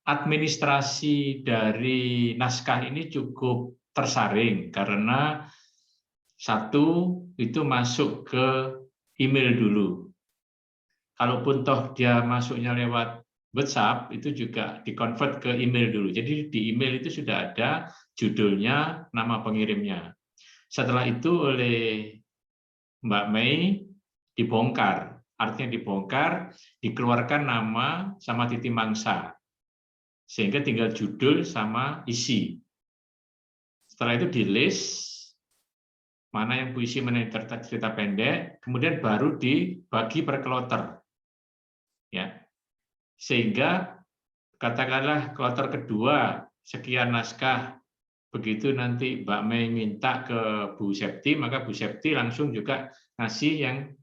B: administrasi dari naskah ini cukup tersaring karena satu itu masuk ke email dulu. Kalaupun toh dia masuknya lewat WhatsApp, itu juga dikonvert ke email dulu. Jadi di email itu sudah ada judulnya, nama pengirimnya. Setelah itu oleh Mbak Mei dibongkar, artinya dibongkar, dikeluarkan nama sama titik mangsa, sehingga tinggal judul sama isi. Setelah itu di list, mana yang puisi, mana yang cerita pendek, kemudian baru dibagi per kloter. Ya, sehingga katakanlah kloter kedua sekian naskah, begitu nanti Mbak Mei minta ke Bu Septi, maka Bu Septi langsung juga ngasih yang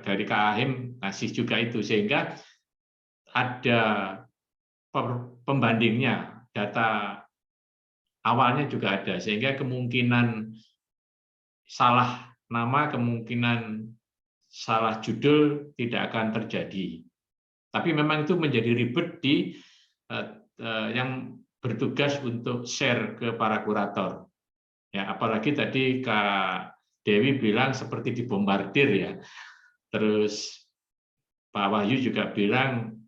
B: dari Kak Ahim, ngasih juga itu, sehingga ada pembandingnya, data awalnya juga ada, sehingga kemungkinan salah nama, kemungkinan salah judul tidak akan terjadi. Tapi memang itu menjadi ribet di yang bertugas untuk share ke para kurator. Ya, apalagi tadi Kak Dewi bilang seperti dibombardir ya. Terus Pak Wahyu juga bilang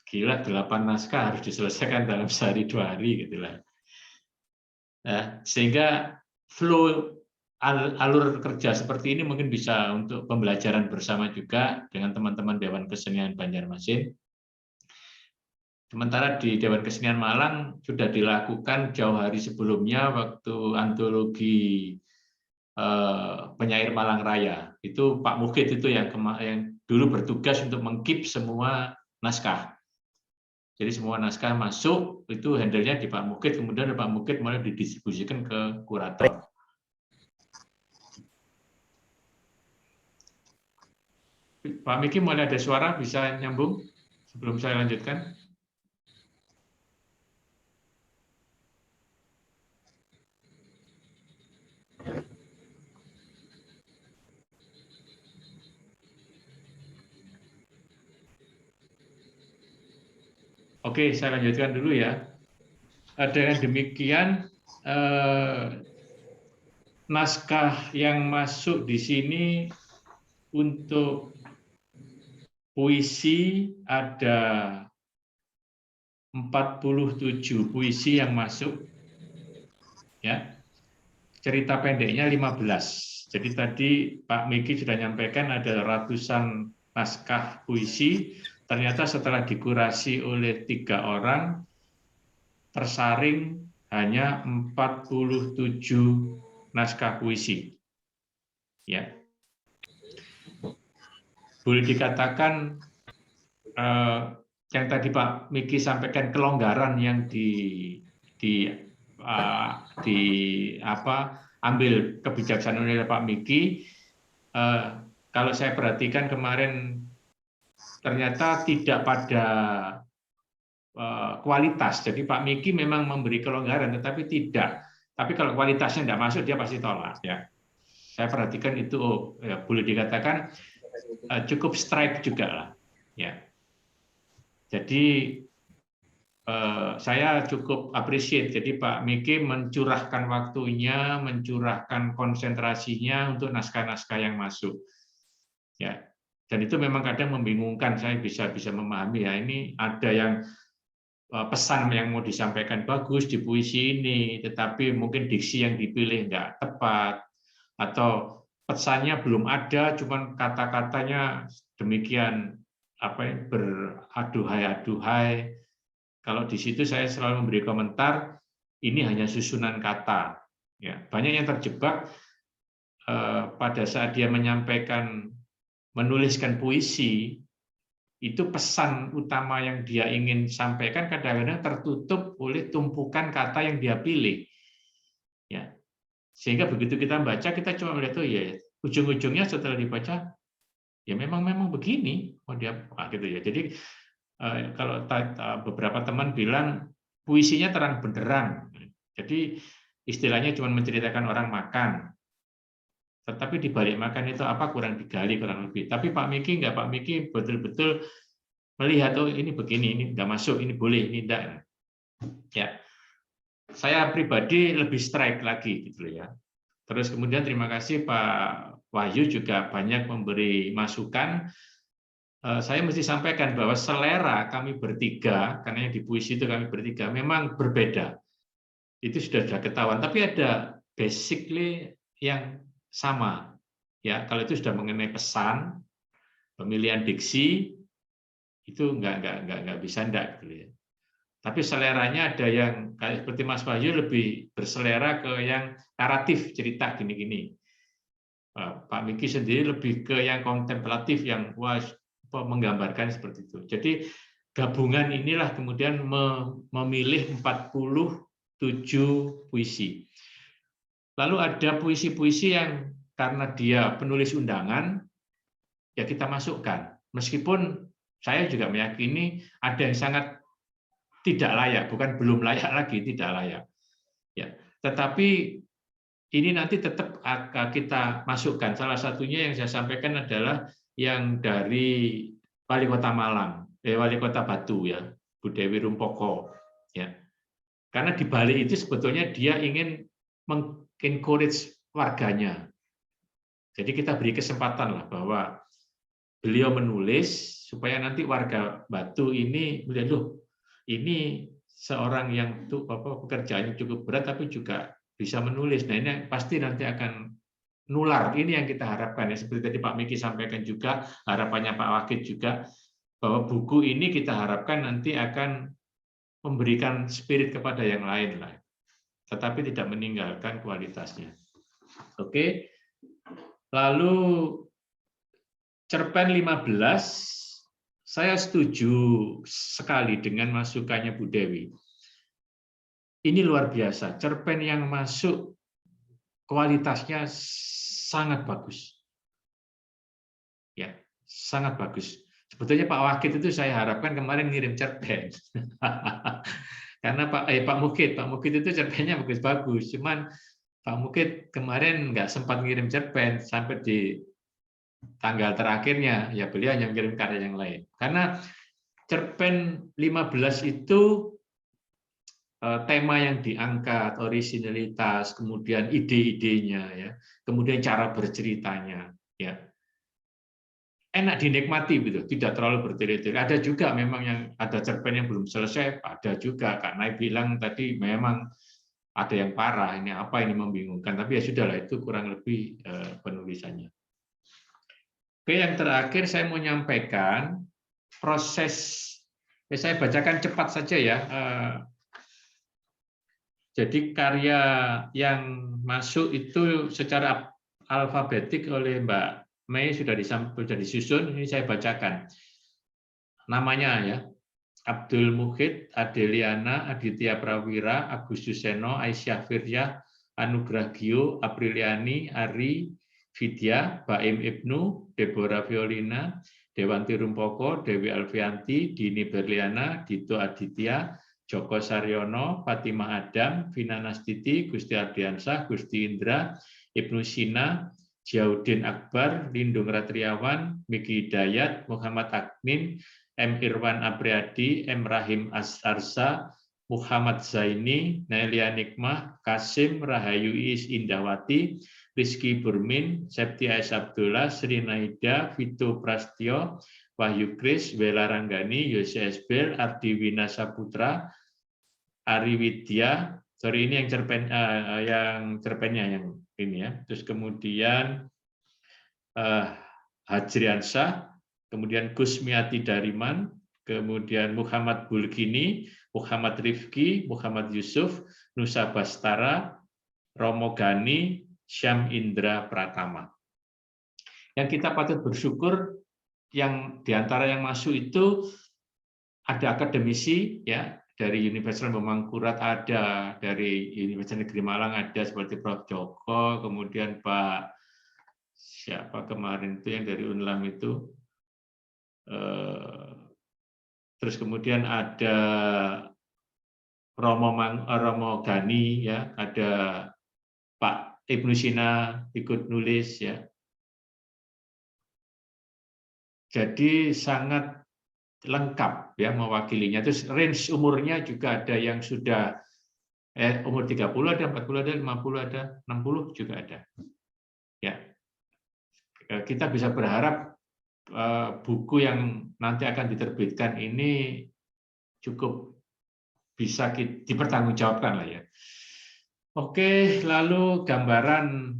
B: gila 8 naskah harus diselesaikan dalam sehari 2 hari gitu lah. Nah, sehingga flow alur kerja seperti ini mungkin bisa untuk pembelajaran bersama juga dengan teman-teman Dewan Kesenian Banjarmasin. Sementara di Dewan Kesenian Malang sudah dilakukan jauh hari sebelumnya waktu antologi penyair Malang Raya. Itu Pak Mukid itu yang dulu bertugas untuk mengkeep semua naskah. Jadi semua naskah masuk, itu handle-nya di Pak Mukid, kemudian Pak Mukid mulai didistribusikan ke kurator. Pak Miki mulai ada suara, bisa nyambung sebelum saya lanjutkan? Oke, saya lanjutkan dulu ya. Dengan demikian, naskah yang masuk di sini untuk puisi ada 47 puisi yang masuk, ya. Cerita pendeknya 15. Jadi tadi Pak Miki sudah nyampaikan ada ratusan naskah puisi. Ternyata setelah dikurasi oleh 3 orang, tersaring hanya 47 naskah puisi. Ya. Boleh dikatakan yang tadi Pak Miki sampaikan kelonggaran yang ambil kebijaksanaan oleh Pak Miki. Kalau saya perhatikan kemarin ternyata tidak pada kualitas. Jadi Pak Miki memang memberi kelonggaran, tetapi tidak. Tapi kalau kualitasnya tidak masuk, dia pasti tolak. Ya, saya perhatikan itu ya, boleh dikatakan cukup strike juga lah. Ya, jadi saya cukup appreciate. Jadi Pak Miki mencurahkan waktunya, mencurahkan konsentrasinya untuk naskah-naskah yang masuk. Ya, dan itu memang kadang membingungkan. Saya bisa memahami ya. Ini ada yang pesan yang mau disampaikan bagus di puisi ini, tetapi mungkin diksi yang dipilih nggak tepat, atau pesannya belum ada, cuman kata-katanya demikian beraduhai-aduhai. Kalau di situ saya selalu memberi komentar, ini hanya susunan kata. Ya, banyak yang terjebak pada saat dia menyampaikan, menuliskan puisi, itu pesan utama yang dia ingin sampaikan kadang-kadang tertutup oleh tumpukan kata yang dia pilih. Ya. Sehingga begitu kita baca, kita cuma melihat, oh ya, ujung-ujungnya setelah dibaca, ya memang begini. Oh dia gitu ya. Jadi kalau beberapa teman bilang puisinya terang benderang. Jadi istilahnya cuma menceritakan orang makan. Tetapi di balik makan itu apa kurang digali kurang lebih. Tapi Pak Miki enggak, Pak Miki betul-betul melihat, oh ini begini, ini enggak masuk, ini boleh, ini enggak. Ya. Saya pribadi lebih strike lagi gitu ya. Terus kemudian terima kasih Pak Wahyu juga banyak memberi masukan. Saya mesti sampaikan bahwa selera kami bertiga, karena yang di puisi itu kami bertiga memang berbeda. Itu sudah ketahuan, tapi ada basically yang sama. Ya, kalau itu sudah mengenai pesan, pemilihan diksi, itu nggak bisa enggak gitu ya. Tapi seleranya ada yang kayak seperti Mas Wahyu lebih berselera ke yang naratif cerita gini-gini. Pak Miki sendiri lebih ke yang kontemplatif yang menggambarkan seperti itu. Jadi gabungan inilah kemudian memilih 47 puisi. Lalu ada puisi-puisi yang karena dia penulis undangan, ya kita masukkan. Meskipun saya juga meyakini ada yang sangat tidak layak, bukan belum layak lagi, tidak layak. Ya, tetapi ini nanti tetap akan kita masukkan. Salah satunya yang saya sampaikan adalah yang dari Wali Kota Malang, Wali Kota Batu ya, Bu Dewi Rumpoko. Ya, karena di balik itu sebetulnya dia ingin mengencourage warganya. Jadi kita beri kesempatan lah bahwa beliau menulis supaya nanti warga Batu ini melihat, loh, ini seorang yang pekerjaannya cukup berat tapi juga bisa menulis. Nah ini pasti nanti akan nular. Ini yang kita harapkan ya. Seperti tadi Pak Miki sampaikan juga, harapannya Pak Wakid juga, bahwa buku ini kita harapkan nanti akan memberikan spirit kepada yang lain lah. Tetapi tidak meninggalkan kualitasnya. Oke. Lalu cerpen 15, saya setuju sekali dengan masukannya Bu Dewi. Ini luar biasa, cerpen yang masuk kualitasnya sangat bagus. Ya, sangat bagus. Sebetulnya Pak Wakid itu saya harapkan kemarin ngirim cerpen. Karena Pak Mukid itu cerpennya bagus-bagus. Cuman Pak Mukid kemarin nggak sempat ngirim cerpen sampai di tanggal terakhirnya, ya beliau hanya mengirim karya yang lain. Karena cerpen 15 itu tema yang diangkat, originalitas, kemudian ide-idenya, ya, kemudian cara berceritanya, ya, enak dinikmati gitu, tidak terlalu bertele-tele. Ada juga memang yang ada cerpen yang belum selesai, ada juga. Kak Nai bilang tadi memang ada yang parah, ini apa ini membingungkan, tapi ya sudahlah itu kurang lebih penulisannya. Oke, yang terakhir saya mau menyampaikan proses, saya bacakan cepat saja ya. Jadi karya yang masuk itu secara alfabetik oleh Mbak Mei sudah disusun, ini saya bacakan. Namanya ya, Abdul Muhid, Adeliana, Aditya Prawira, Agustus Seno, Aisyah Firyah, Anugrah Gio, Apriliani, Ari, Vidya, Baim Ibnu, Deborah Violina, Dewanti Rumpoko, Dewi Alfianti, Dini Berliana, Dito Aditya, Joko Saryono, Fatimah Adam, Vina Nastiti, Gusti Ardiansah, Gusti Indra, Ibnu Sina, Jiaudin Akbar, Lindung Ratriawan, Miki Hidayat, Muhammad Akmin, M. Irwan Apriadi, M. Rahim Arsa, Muhammad Zaini, Nelia Nikmah, Kasim, Rahayu Is Indawati, Rizky Burmin, Septia S. Abdullah, Sri Naida, Vito Prastio, Wahyu Kris, Wela Ranggani, Yose Esbel, Ardi Wina Saputra, Ari Widya, sorry ini yang cerpennya yang ini ya. Terus kemudian Hajriansah, kemudian Kusmiati Dariman, kemudian Muhammad Bulgini, Muhammad Rifki, Muhammad Yusuf, Nusa Bastara, Romo Gani, Syam Indra Pratama. Yang kita patut bersyukur yang diantara yang masuk itu ada akademisi ya, dari Universitas Pemangkurat ada, dari Universitas Negeri Malang ada seperti Prof. Joko, kemudian Pak siapa kemarin itu yang dari Unlam itu, terus kemudian ada Romo Gani ya, ada Pak Ibnu Sina ikut nulis ya. Jadi sangat lengkap ya mewakilinya. Terus range umurnya juga ada yang sudah umur 30 ada, 40 ada, 50 ada, 60 juga ada. Ya. Kita bisa berharap buku yang nanti akan diterbitkan ini cukup bisa dipertanggungjawabkan lah ya. Oke, lalu gambaran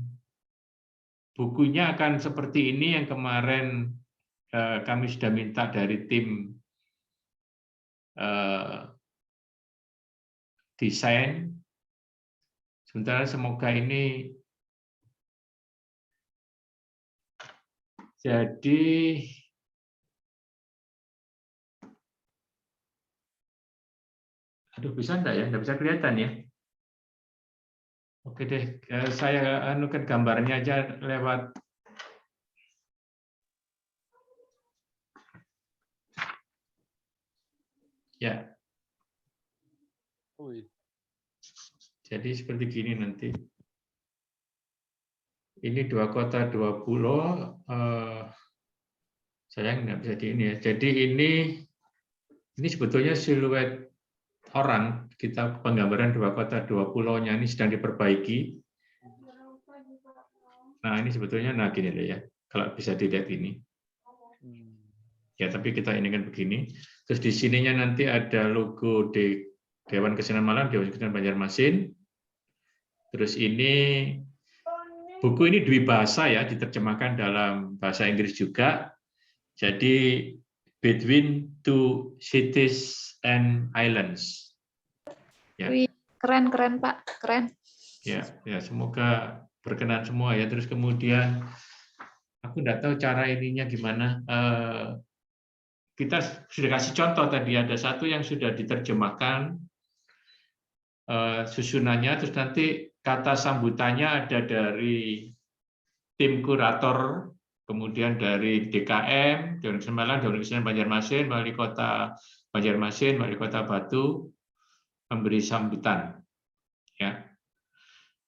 B: bukunya akan seperti ini yang kemarin kami sudah minta dari tim desain. Sementara semoga ini jadi aduh bisa enggak ya? Enggak bisa kelihatan ya? Oke deh, saya anukan gambarnya aja lewat ya. Jadi seperti gini nanti. Ini 2 kota 2 pulau. Sayang nggak bisa di ini ya. Jadi ini sebetulnya siluet orang. Kita penggambaran 2 kota 2 pulaunya ini sedang diperbaiki. Nah ini sebetulnya gini deh ya. Kalau bisa dilihat ini. Ya tapi kita ini kan begini. Terus di sininya nanti ada logo Dewan Kesenian Malang, Dewan Kesenian Banjarmasin. Terus ini buku ini dwibahasa ya, diterjemahkan dalam bahasa Inggris juga. Jadi Between Two Cities and Islands. Ya.
J: Wih, keren Pak, keren.
B: Ya, semoga berkenan semua ya. Terus kemudian aku nggak tahu cara ininya gimana. Kita sudah kasih contoh tadi, ada satu yang sudah diterjemahkan susunannya, terus nanti kata sambutannya ada dari tim kurator, kemudian dari DKM, Dewan Kesenian Malang, Dewan Kesenian Banjarmasin, Wali Kota Banjarmasin, Wali Kota Batu, memberi sambutan. Ya.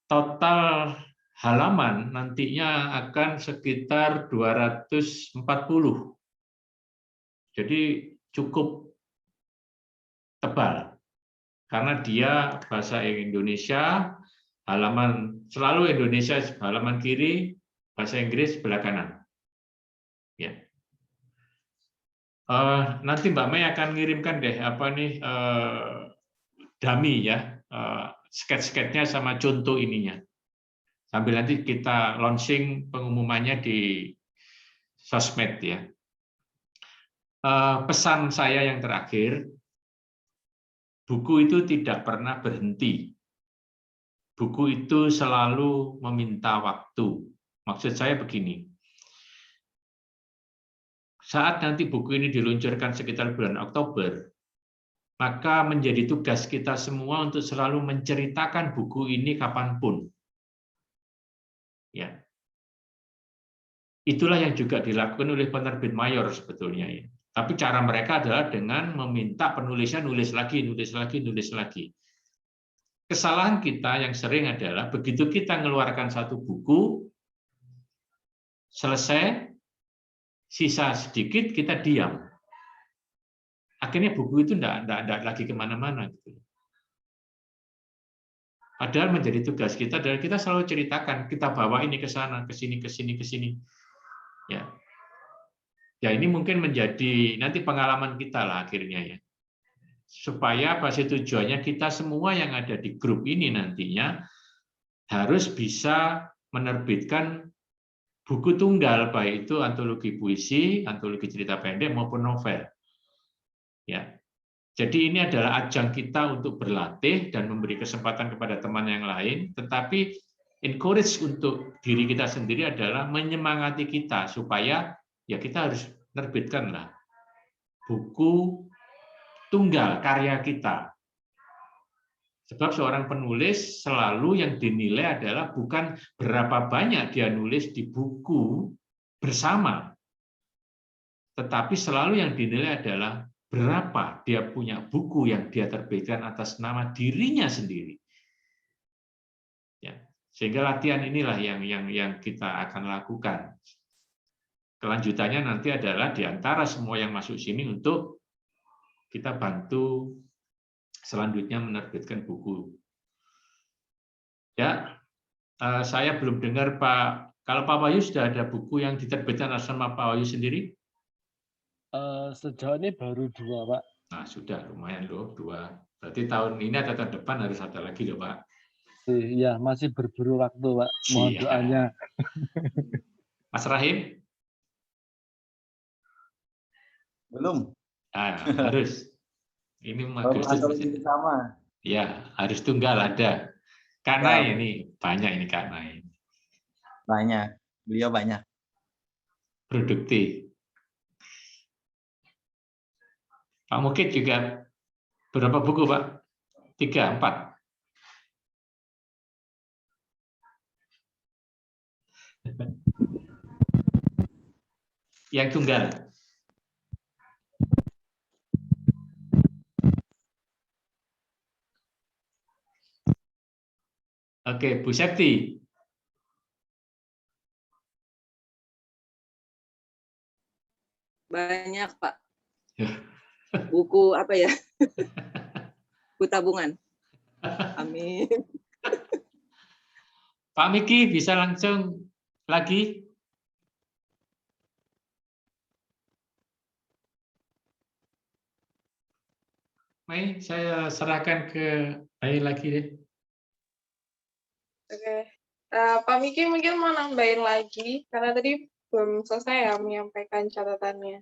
B: Total halaman nantinya akan sekitar 240. Jadi cukup tebal karena dia bahasa Indonesia, halaman selalu Indonesia halaman kiri, bahasa Inggris sebelah kanan. Ya. Nanti Mbak Mei akan ngirimkan deh dummy ya, sketch-sketchnya sama contoh ininya. Sambil nanti kita launching pengumumannya di sosmed ya. Pesan saya yang terakhir, buku itu tidak pernah berhenti. Buku itu selalu meminta waktu. Maksud saya begini, saat nanti buku ini diluncurkan sekitar bulan Oktober, maka menjadi tugas kita semua untuk selalu menceritakan buku ini kapanpun. Ya. Itulah yang juga dilakukan oleh penerbit mayor sebetulnya ya. Tapi cara mereka adalah dengan meminta penulisnya nulis lagi. Kesalahan kita yang sering adalah begitu kita mengeluarkan satu buku, selesai, sisa sedikit kita diam. Akhirnya buku itu tidak lagi kemana-mana. Padahal menjadi tugas kita adalah kita selalu ceritakan, kita bawa ini ke sana, ke sini. Ya. Ya ini mungkin menjadi nanti pengalaman kita lah akhirnya ya. Supaya pasti tujuannya kita semua yang ada di grup ini nantinya harus bisa menerbitkan buku tunggal, baik itu antologi puisi, antologi cerita pendek maupun novel. Ya. Jadi ini adalah ajang kita untuk berlatih dan memberi kesempatan kepada teman yang lain, tetapi encourage untuk diri kita sendiri adalah menyemangati kita supaya ya kita harus menerbitkanlah buku tunggal karya kita. Sebab seorang penulis selalu yang dinilai adalah bukan berapa banyak dia nulis di buku bersama, tetapi selalu yang dinilai adalah berapa dia punya buku yang dia terbitkan atas nama dirinya sendiri. Ya, sehingga latihan inilah yang kita akan lakukan. Kelanjutannya nanti adalah di antara semua yang masuk sini untuk kita bantu selanjutnya menerbitkan buku. Ya, saya belum dengar Pak. Kalau Pak Wahyu sudah ada buku yang diterbitkan atas nama Pak Wahyu sendiri?
E: Sejauh ini baru 2, Pak.
B: Nah, sudah lumayan loh 2. Berarti tahun ini atau tahun depan harus ada lagi loh, Pak.
E: Iya, masih berburu waktu, Pak. Mohon doanya.
B: Mas Rahim?
I: Belum.
B: Nah, harus. Ini Agustus
I: sama.
B: Ya, harus tunggal ada. Kak Nai ini banyak ini Kak Nai.
I: Banyak. Beliau banyak.
B: Produktif. Pak Mukid juga berapa buku, Pak? 3, 4. Yang tunggal. Oke, Bu Septi.
H: Banyak, Pak. Buku apa ya? Buku tabungan. Amin.
B: Pak Miki bisa langsung lagi? Mei, saya serahkan ke Mei lagi deh.
A: Oke. Pak Miki mungkin mau nambahin lagi, karena tadi belum selesai ya menyampaikan catatannya.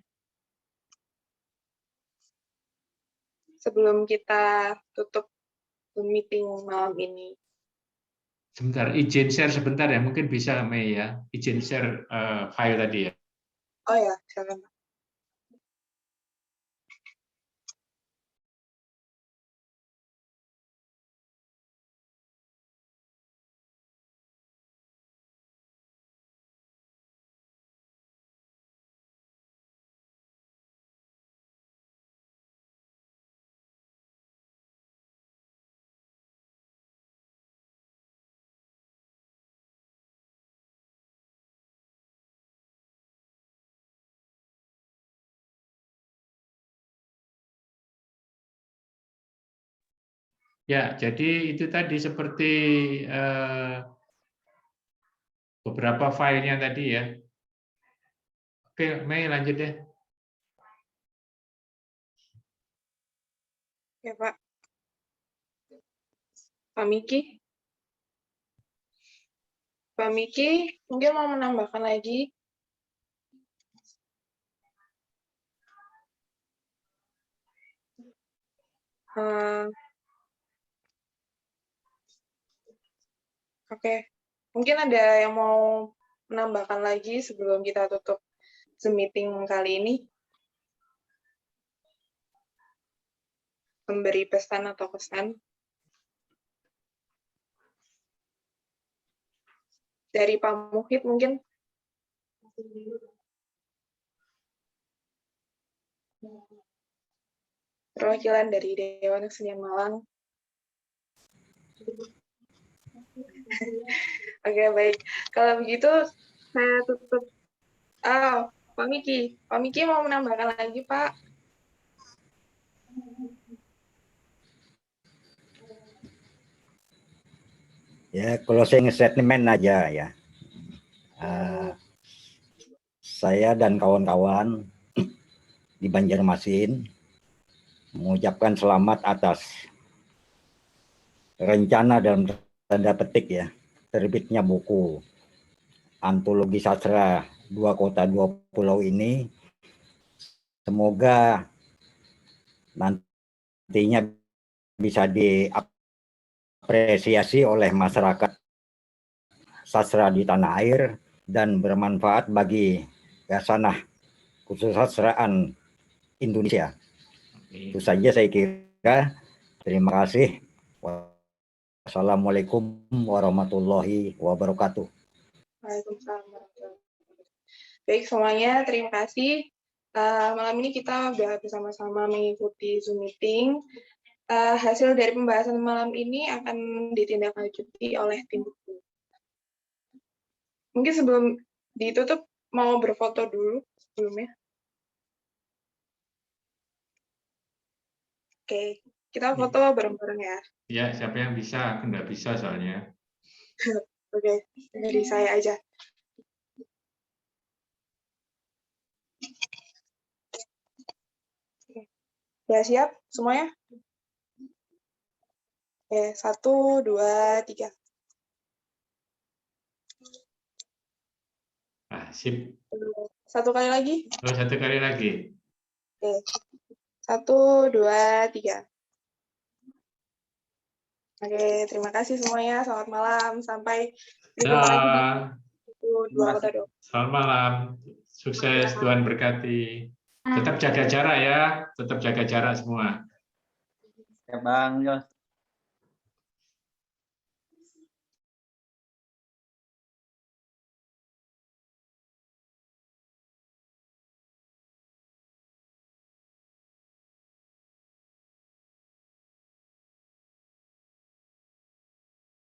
A: Sebelum kita tutup meeting malam ini.
B: Sebentar, izin share sebentar ya, mungkin bisa Mei ya, izin share file tadi ya.
A: Oh ya, silakan.
B: Ya, jadi itu tadi seperti beberapa filenya tadi ya. Oke, Mei lanjut deh.
A: Ya, Pak. Pak Miki? Pak Miki, mungkin mau menambahkan lagi? Oke, mungkin ada yang mau menambahkan lagi sebelum kita tutup Zoom meeting kali ini? Memberi pesan atau kesan? Dari Pak Muhid mungkin? Perwakilan dari Dewan Kesenian Malang. Oke, baik. Kalau begitu, saya tutup. Pak Miki. Pak Miki mau menambahkan lagi, Pak?
C: Ya, closing statement aja ya. Saya dan kawan-kawan di Banjarmasin mengucapkan selamat atas rencana dalam tanda petik ya, terbitnya buku antologi sastra 2 Kota 2 Pulau ini. Semoga nantinya bisa diapresiasi oleh masyarakat sastra di tanah air dan bermanfaat bagi khasanah kesusastraan Indonesia. Itu saja saya kira. Terima kasih. Wassalamualaikum warahmatullahi wabarakatuh.
A: Waalaikumsalam warahmatullahi wabarakatuh. Baik semuanya, terima kasih. Malam ini kita sudah bersama-sama mengikuti Zoom meeting. Hasil dari pembahasan malam ini akan ditindaklanjuti oleh tim buku. Mungkin sebelum ditutup mau berfoto dulu sebelumnya. Oke, kita foto bareng-bareng ya.
B: Ya, siapa yang bisa? Aku nggak bisa soalnya.
A: Oke, dari saya aja. Sudah siap semuanya? Oke, 1, 2, 3.
B: Sip.
A: Satu kali lagi.
B: Oh, satu kali lagi.
A: Oke, 1, 2, 3. Oke, terima kasih semuanya. Selamat malam. Sampai berjumpa lagi di 2 kota 2.
B: Selamat malam. Sukses, Tuhan berkati. Tetap jaga jarak ya. Tetap jaga jarak semua.
I: Ya Bang Yos.